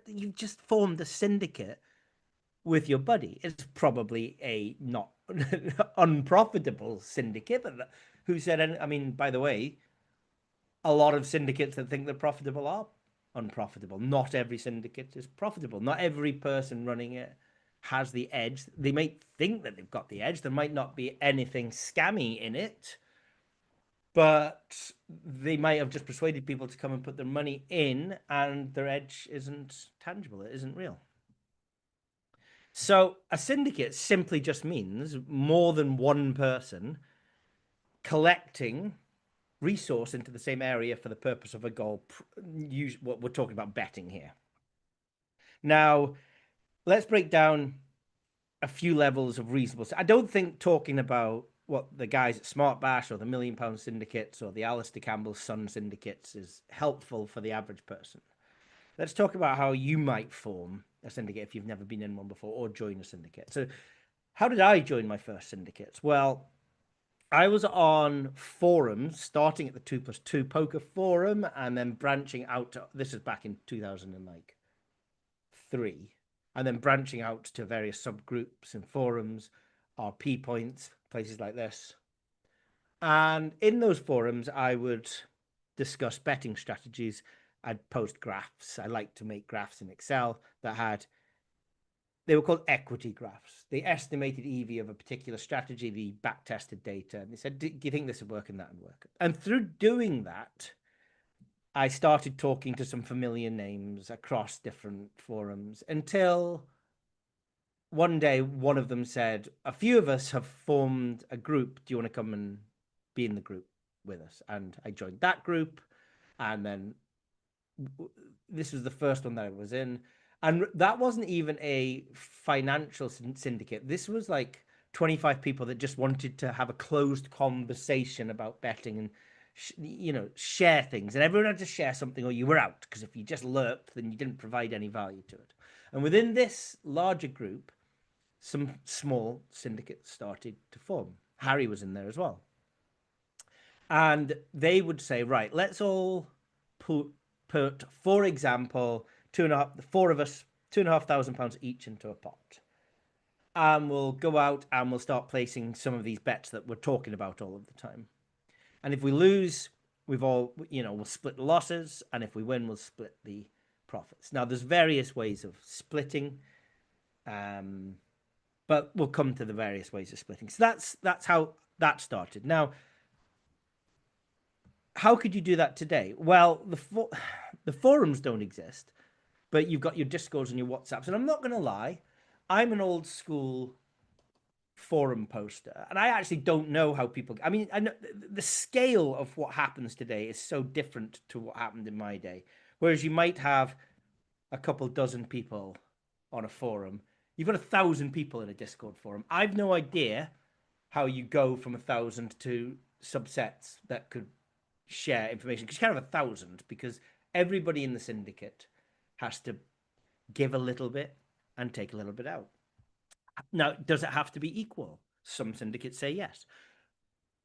You've just formed a syndicate with your buddy. It's probably a not unprofitable syndicate. Who said, I mean, by the way, a lot of syndicates that think they're profitable are unprofitable. Not every syndicate is profitable. Not every person running it has the edge. They might think that they've got the edge. There might not be anything scammy in it, but they might have just persuaded people to come and put their money in, and their edge isn't tangible. It isn't real. So a syndicate simply just means more than one person collecting resource into the same area for the purpose of a goal. What we're talking about betting here. Now, let's break down a few levels of reasonable. I don't think talking about what the guys at Smart Bash or the £1 Million syndicates or the Alistair Campbell's son syndicates is helpful for the average person. Let's talk about how you might form a syndicate if you've never been in one before, or join a syndicate. So how did I join my first syndicates? Well, I was on forums, starting at the 2+2 poker forum and then branching out to, this is back in 2003, and then branching out to various subgroups and forums, RP points, places like this. And in those forums, I would discuss betting strategies. I'd post graphs. I like to make graphs in Excel that they were called equity graphs. They estimated EV of a particular strategy, the back-tested data, and they said, do you think this would work and that would work? And through doing that, I started talking to some familiar names across different forums until one day, one of them said, a few of us have formed a group. Do you want to come and be in the group with us? And I joined that group. And then this was the first one that I was in. And that wasn't even a financial syndicate. This was like 25 people that just wanted to have a closed conversation about betting and, share things. And everyone had to share something or you were out. Because if you just lurked, then you didn't provide any value to it. And within this larger group, some small syndicates started to form. Harry was in there as well. And they would say, right, let's all put, for example, four of us, £2,500 each into a pot. And we'll go out and we'll start placing some of these bets that we're talking about all of the time. And if we lose, we'll split the losses. And if we win, we'll split the profits. Now, there's various ways of splitting. But we'll come to the various ways of splitting. So that's how that started. Now, how could you do that today? Well, the forums don't exist, but you've got your Discords and your WhatsApps. And I'm not going to lie, I'm an old school forum poster, and I actually don't know how people. I mean, I know the scale of what happens today is so different to what happened in my day. Whereas you might have a couple dozen people on a forum. You've got 1,000 people in a Discord forum. I've no idea how you go from 1,000 to subsets that could share information, because you can't have 1,000 because everybody in the syndicate has to give a little bit and take a little bit out. Now, does it have to be equal? Some syndicates say yes.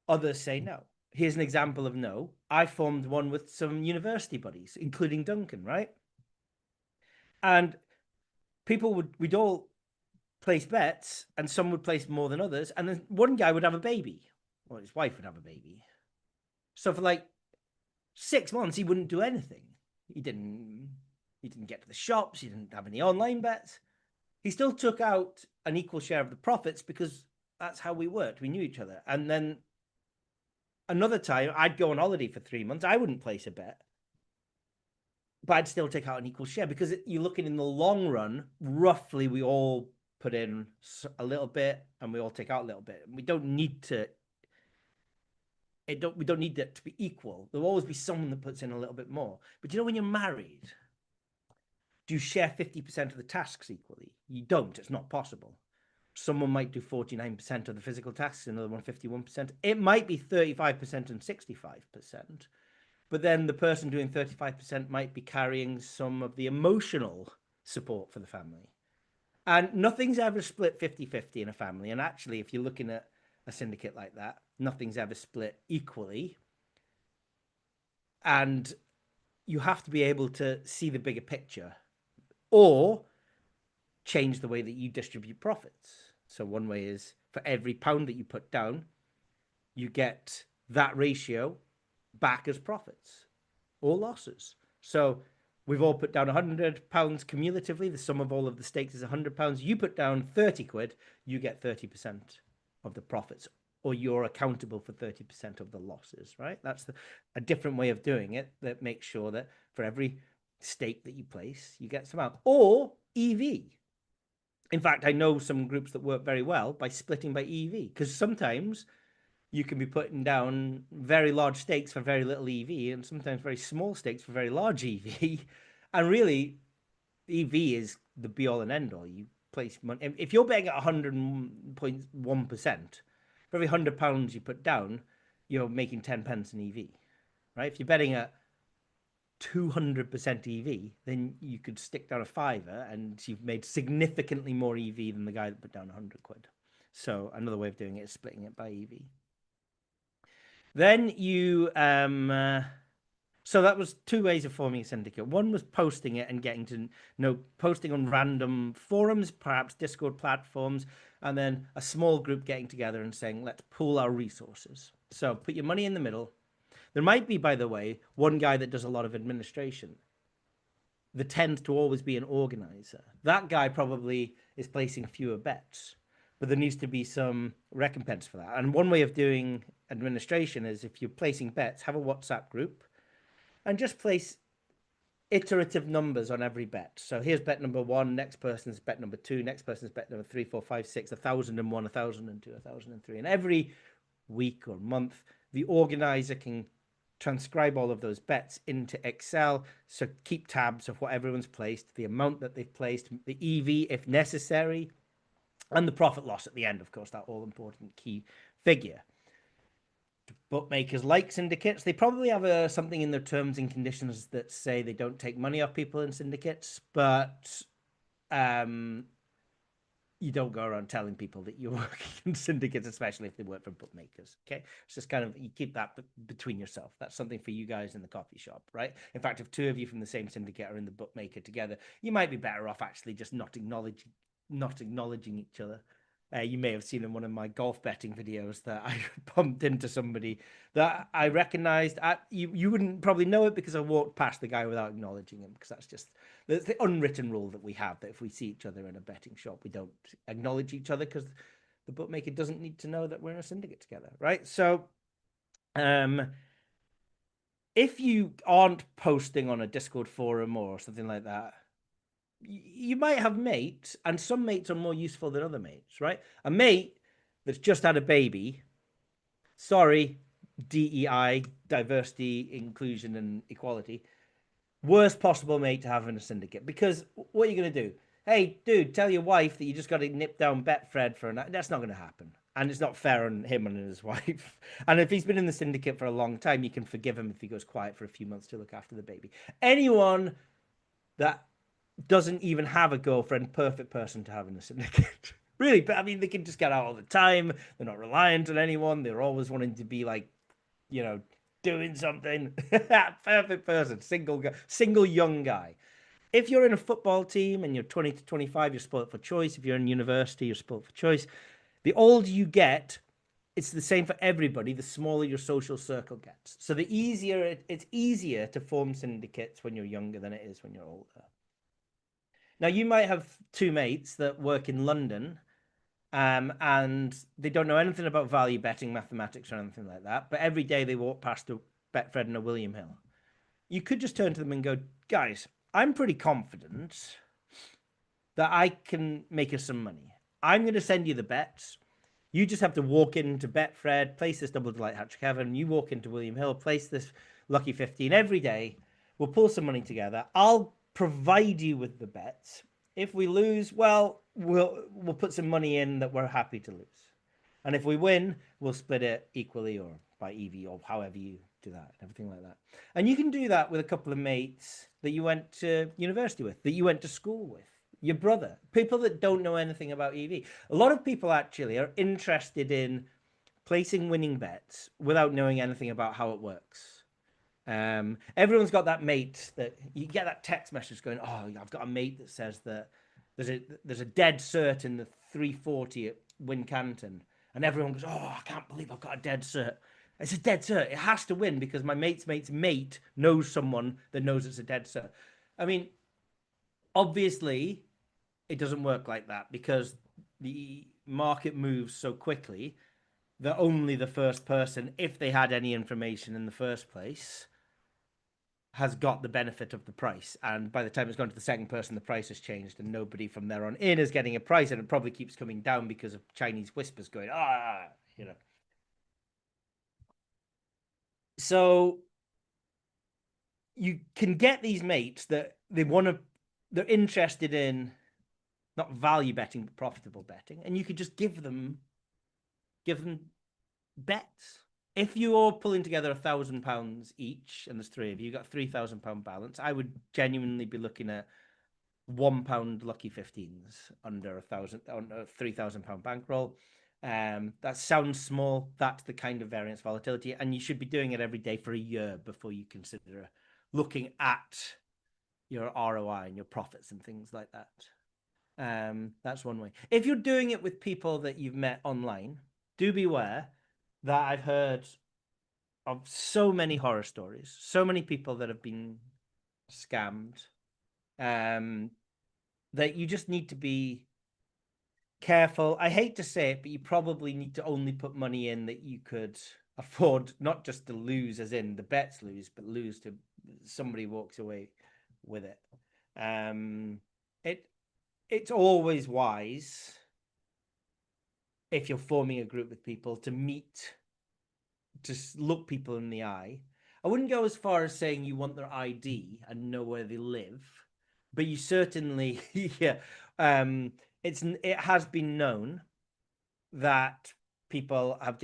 Others say no. Here's an example of no. I formed one with some university buddies, including Duncan, right? And we'd all place bets, and some would place more than others. And then one guy would have a baby, or his wife would have a baby. So for like 6 months, he wouldn't do anything. He didn't get to the shops. He didn't have any online bets. He still took out an equal share of the profits because that's how we worked. We knew each other. And then another time, I'd go on holiday for 3 months. I wouldn't place a bet, but I'd still take out an equal share because you're looking in the long run. Roughly, we all put in a little bit and we all take out a little bit. We don't need to. We don't need it to be equal. There'll always be someone that puts in a little bit more. But when you're married, do you share 50% of the tasks equally? You don't. It's not possible. Someone might do 49% of the physical tasks, another one 51%. It might be 35% and 65%. But then the person doing 35% might be carrying some of the emotional support for the family. And nothing's ever split 50-50 in a family. And actually, if you're looking at a syndicate like that, nothing's ever split equally. And you have to be able to see the bigger picture or change the way that you distribute profits. So one way is for every pound that you put down, you get that ratio back as profits or losses. So we've all put down £100 cumulatively. The sum of all of the stakes is £100. You put down 30 quid, you get 30% of the profits, or you're accountable for 30% of the losses, right? That's a different way of doing it that makes sure that for every stake that you place, you get some out. Or EV. In fact, I know some groups that work very well by splitting by EV, because sometimes you can be putting down very large stakes for very little EV and sometimes very small stakes for very large EV. And really, EV is the be all and end all. You place money. If you're betting at 100.1%, for every £100 you put down, you're making 10 pence in EV, right? If you're betting at 200% EV, then you could stick down a fiver and you've made significantly more EV than the guy that put down 100 quid. So another way of doing it is splitting it by EV. Then so that was two ways of forming a syndicate. One was posting it and getting to know, posting on random forums, perhaps Discord platforms, and then a small group getting together and saying, let's pool our resources. So put your money in the middle. There might be, by the way, one guy that does a lot of administration. There tends to always be an organizer. That guy probably is placing fewer bets, but there needs to be some recompense for that. And one way of doing administration is if you're placing bets, have a WhatsApp group and just place iterative numbers on every bet. So here's bet number 1, next person's bet number 2, next person's bet number 3, 4, 5, 6, 1,001, 1,002, 1,003. And every week or month, the organizer can transcribe all of those bets into Excel. So keep tabs of what everyone's placed, the amount that they've placed, the EV if necessary, and the profit loss at the end, of course, that all important key figure. Bookmakers like syndicates. They probably have something in their terms and conditions that say they don't take money off people in syndicates, but you don't go around telling people that you're working in syndicates, especially if they work for bookmakers. Okay, it's just kind of, you keep that between yourself. That's something for you guys in the coffee shop, right? In fact, if 2 of you from the same syndicate are in the bookmaker together, you might be better off actually just not acknowledging each other. You may have seen in one of my golf betting videos that I bumped into somebody that I recognized. You wouldn't probably know it because I walked past the guy without acknowledging him, because that's just the unwritten rule that we have, that if we see each other in a betting shop, we don't acknowledge each other because the bookmaker doesn't need to know that we're in a syndicate together, right? So if you aren't posting on a Discord forum or something like that, you might have mates, and some mates are more useful than other mates, right? A mate that's just had a baby, sorry, DEI, diversity, inclusion, and equality, worst possible mate to have in a syndicate, because what are you going to do? Hey, dude, tell your wife that you just got to nip down Betfred for a night. That's not going to happen. And it's not fair on him and his wife. And if he's been in the syndicate for a long time, you can forgive him if he goes quiet for a few months to look after the baby. Anyone that doesn't even have a girlfriend, perfect person to have in the syndicate. Really, but I mean, they can just get out all the time. They're not reliant on anyone. They're always wanting to be like, doing something. Perfect person, single young guy. If you're in a football team and you're 20 to 25, you're spoiled for choice. If you're in university, you're spoiled for choice. The older you get, it's the same for everybody. The smaller your social circle gets. So it's easier to form syndicates when you're younger than it is when you're older. Now, you might have 2 mates that work in London, and they don't know anything about value betting, mathematics, or anything like that, but every day they walk past a Betfred and a William Hill. You could just turn to them and go, guys, I'm pretty confident that I can make us some money. I'm going to send you the bets. You just have to walk into Betfred, place this double delight hat trick heaven. You walk into William Hill, place this lucky 15 every day. We'll pull some money together. I'll provide you with the bets. If we lose, well, we'll put some money in that we're happy to lose. And if we win, we'll split it equally or by EV or however you do that, everything like that. And you can do that with a couple of mates that you went to university with, that you went to school with, your brother, people that don't know anything about EV. A lot of people actually are interested in placing winning bets without knowing anything about how it works. Everyone's got that mate that you get that text message going, oh, I've got a mate that says that there's a dead cert in the 340 at Wincanton, and everyone goes, oh, I can't believe I've got a dead cert. It's a dead cert. It has to win because my mate's mate knows someone that knows it's a dead cert. I mean, obviously, it doesn't work like that because the market moves so quickly that only the first person, if they had any information in the first place, has got the benefit of the price. And by the time it's gone to the second person, the price has changed and nobody from there on in is getting a price, and it probably keeps coming down because of Chinese whispers going, So you can get these mates that they're interested in not value betting, but profitable betting. And you could just give them bets. If you're pulling together £1,000 each, and there's 3 of you, got £3,000 balance, I would genuinely be looking at £1 lucky 15s under a £3,000 bankroll. That sounds small. That's the kind of variance volatility, and you should be doing it every day for a year before you consider looking at your ROI and your profits and things like that. That's one way. If you're doing it with people that you've met online, do beware that I've heard of so many horror stories, so many people that have been scammed, that you just need to be careful. I hate to say it, but you probably need to only put money in that you could afford, not just to lose as in the bets lose, but lose to somebody walks away with it. It's always wise, if you're forming a group with people, to meet, to look people in the eye. I wouldn't go as far as saying you want their ID and know where they live, but you certainly, yeah. It has been known that people have,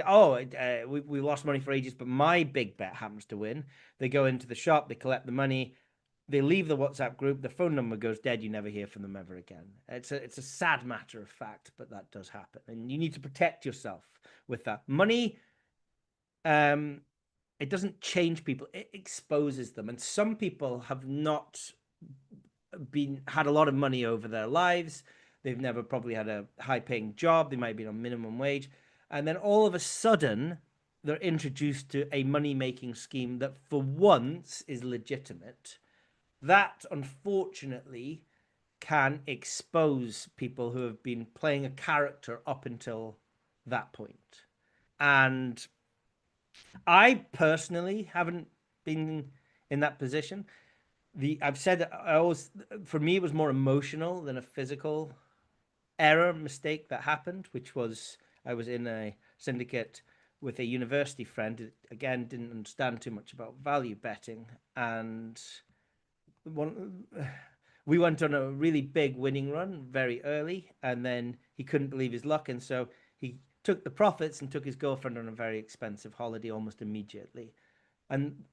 we lost money for ages, but my big bet happens to win. They go into the shop, they collect the money, they leave the WhatsApp group, the phone number goes dead, you never hear from them ever again. It's a sad matter of fact, but that does happen, and you need to protect yourself with that. Money, it doesn't change people, it exposes them. And some people have not had a lot of money over their lives. They've never probably had a high-paying job. They might have been on minimum wage. And then all of a sudden, they're introduced to a money-making scheme that for once is legitimate. That, unfortunately, can expose people who have been playing a character up until that point. And I personally haven't been in that position. I've said for me, it was more emotional than a physical mistake that happened, which was I was in a syndicate with a university friend. Again, didn't understand too much about value betting, and we went on a really big winning run very early, and then he couldn't believe his luck, and so he took the profits and took his girlfriend on a very expensive holiday almost immediately, and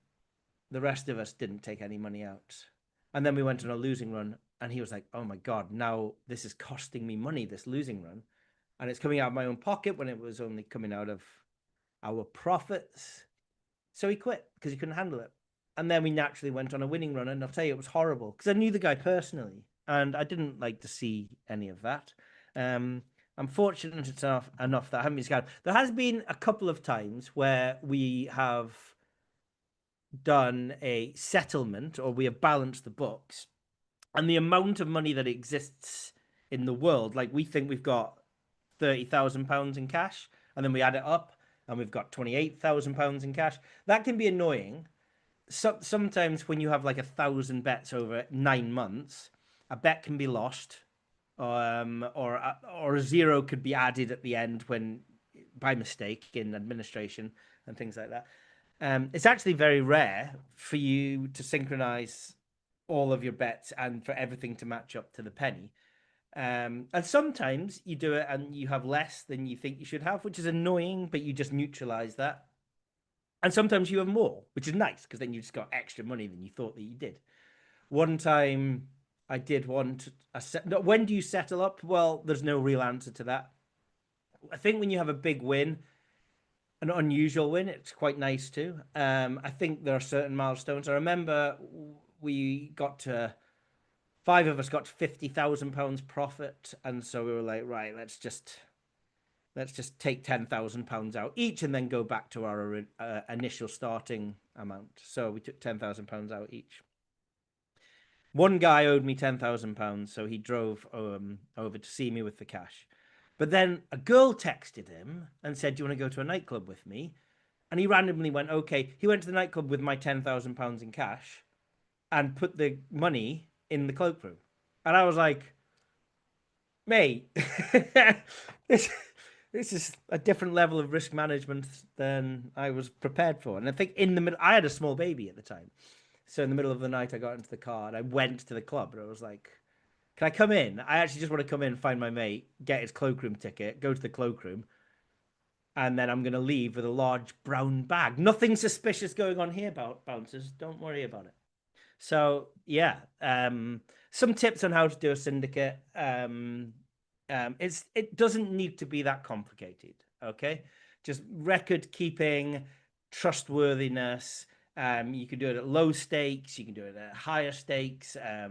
the rest of us didn't take any money out. And then we went on a losing run, and he was like, oh my God, now this is costing me money, this losing run. And it's coming out of my own pocket when it was only coming out of our profits. So he quit because he couldn't handle it. And then we naturally went on a winning run. And I'll tell you, it was horrible because I knew the guy personally, and I didn't like to see any of that. I'm fortunate enough that I haven't been scammed. There has been a couple of times where we have done a settlement, or we have balanced the books, and the amount of money that exists in the world, like we think we've got £30,000 in cash, and then we add it up and we've got £28,000 in cash. That can be annoying. Sometimes when you have like 1,000 bets over 9 months, a bet can be lost, or a zero could be added at the end when by mistake in administration and things like that. It's actually very rare for you to synchronize all of your bets and for everything to match up to the penny. And sometimes you do it and you have less than you think you should have, which is annoying, but you just neutralize that. And sometimes you have more, which is nice because then you just got extra money than you thought that you did. One time I did want when do you settle up? Well, there's no real answer to that. I think when you have a big win, an unusual win, it's quite nice too. I think there are certain milestones. I remember we got to 5 of us got £50,000 profit, and so we were like, right, let's just take £10,000 out each, and then go back to our initial starting amount. So we took £10,000 out each. One guy owed me £10,000, so he drove over to see me with the cash. But then a girl texted him and said, do you want to go to a nightclub with me? And he randomly went, okay. He went to the nightclub with my £10,000 in cash and put the money in the cloakroom. And I was like, mate, this is a different level of risk management than I was prepared for. And I think in the middle, I had a small baby at the time. So in the middle of the night, I got into the car and I went to the club, and I was like, can I come in? I actually just want to come in, find my mate, get his cloakroom ticket, go to the cloakroom, and then I'm going to leave with a large brown bag. Nothing suspicious going on here, bouncers. Don't worry about it. So, yeah, some tips on how to do a syndicate. It doesn't need to be that complicated, okay? Just record keeping, trustworthiness. You can do it at low stakes. You can do it at higher stakes. At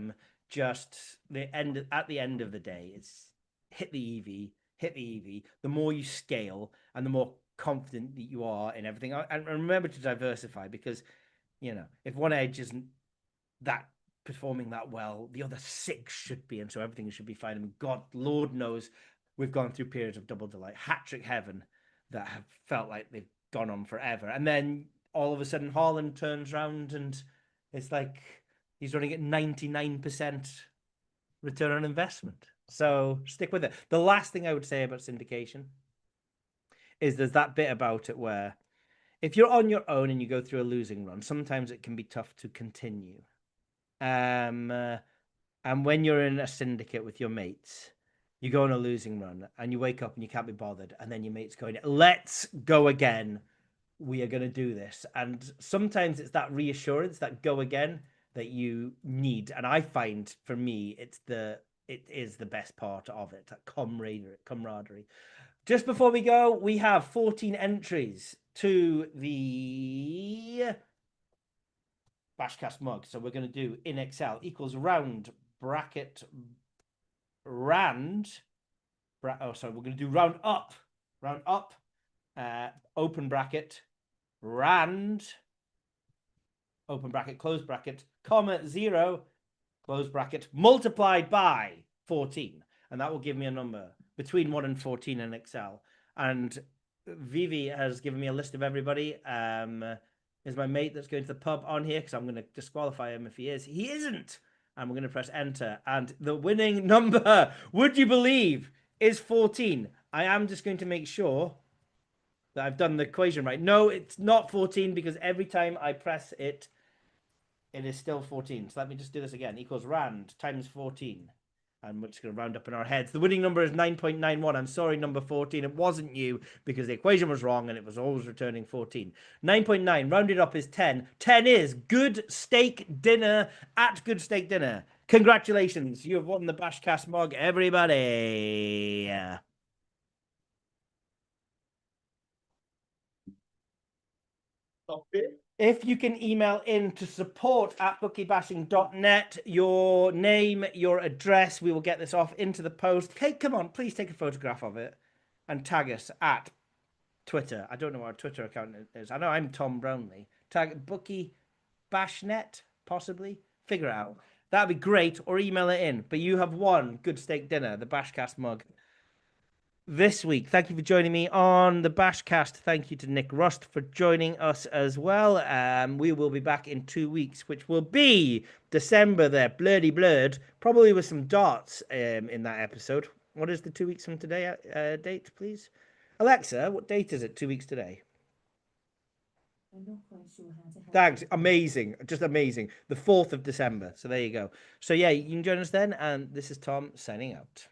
the end of the day, it's hit the EV. The more you scale and the more confident that you are in everything. And remember to diversify, because, if one edge isn't that performing that well, the other 6 should be, and so everything should be fine. And God, Lord knows, we've gone through periods of double delight, hat-trick heaven, that have felt like they've gone on forever. And then all of a sudden Haaland turns around and it's like he's running at 99% return on investment. So stick with it. The last thing I would say about syndication is there's that bit about it where if you're on your own and you go through a losing run, sometimes it can be tough to continue. And when you're in a syndicate with your mates, you go on a losing run and you wake up and you can't be bothered. And then your mate's going, let's go again. We are going to do this. And sometimes it's that reassurance, that go again that you need. And I find for me, it is the best part of it, that camaraderie. Just before we go, we have 14 entries to the BashCast mug. So we're going to do in Excel equals round bracket rand. We're going to do round up, open bracket, rand, open bracket, close bracket, comma, 0, close bracket, multiplied by 14. And that will give me a number between 1 and 14 in Excel. And Vivi has given me a list of everybody. Is my mate that's going to the pub on here? Because I'm going to disqualify him if he is. He isn't. And we're going to press enter. And the winning number, would you believe, is 14. I am just going to make sure that I've done the equation right. No, it's not 14 because every time I press it, it is still 14. So let me just do this again. Equals rand times 14. And we're just going to round up in our heads. The winning number is 9.91. I'm sorry, number 14. It wasn't you because the equation was wrong and it was always returning 14. 9.9 rounded up is 10. 10 is Good Steak Dinner at Good Steak Dinner. Congratulations. You have won the BashCast mug, everybody. If you can email in to support@bookiebashing.net, your name, your address, we will get this off into the post. Hey, come on, please take a photograph of it and tag us at Twitter. I don't know what our Twitter account is. I know I'm Tom Brownlee. Tag Bookie Bashnet, possibly. Figure it out. That'd be great, or email it in. But you have won Good Steak Dinner, the BashCast mug. This week, thank you for joining me on the BashCast. Thank you to Nick Rust for joining us as well. We will be back in 2 weeks, which will be December there, blurdy blurred, probably with some darts in that episode. What is the 2 weeks from today date, please? Alexa, what date is it 2 weeks today? I'm not quite sure how to help. Thanks. Amazing. Just amazing. The 4th of December. So there you go. So yeah, you can join us then. And this is Tom signing out.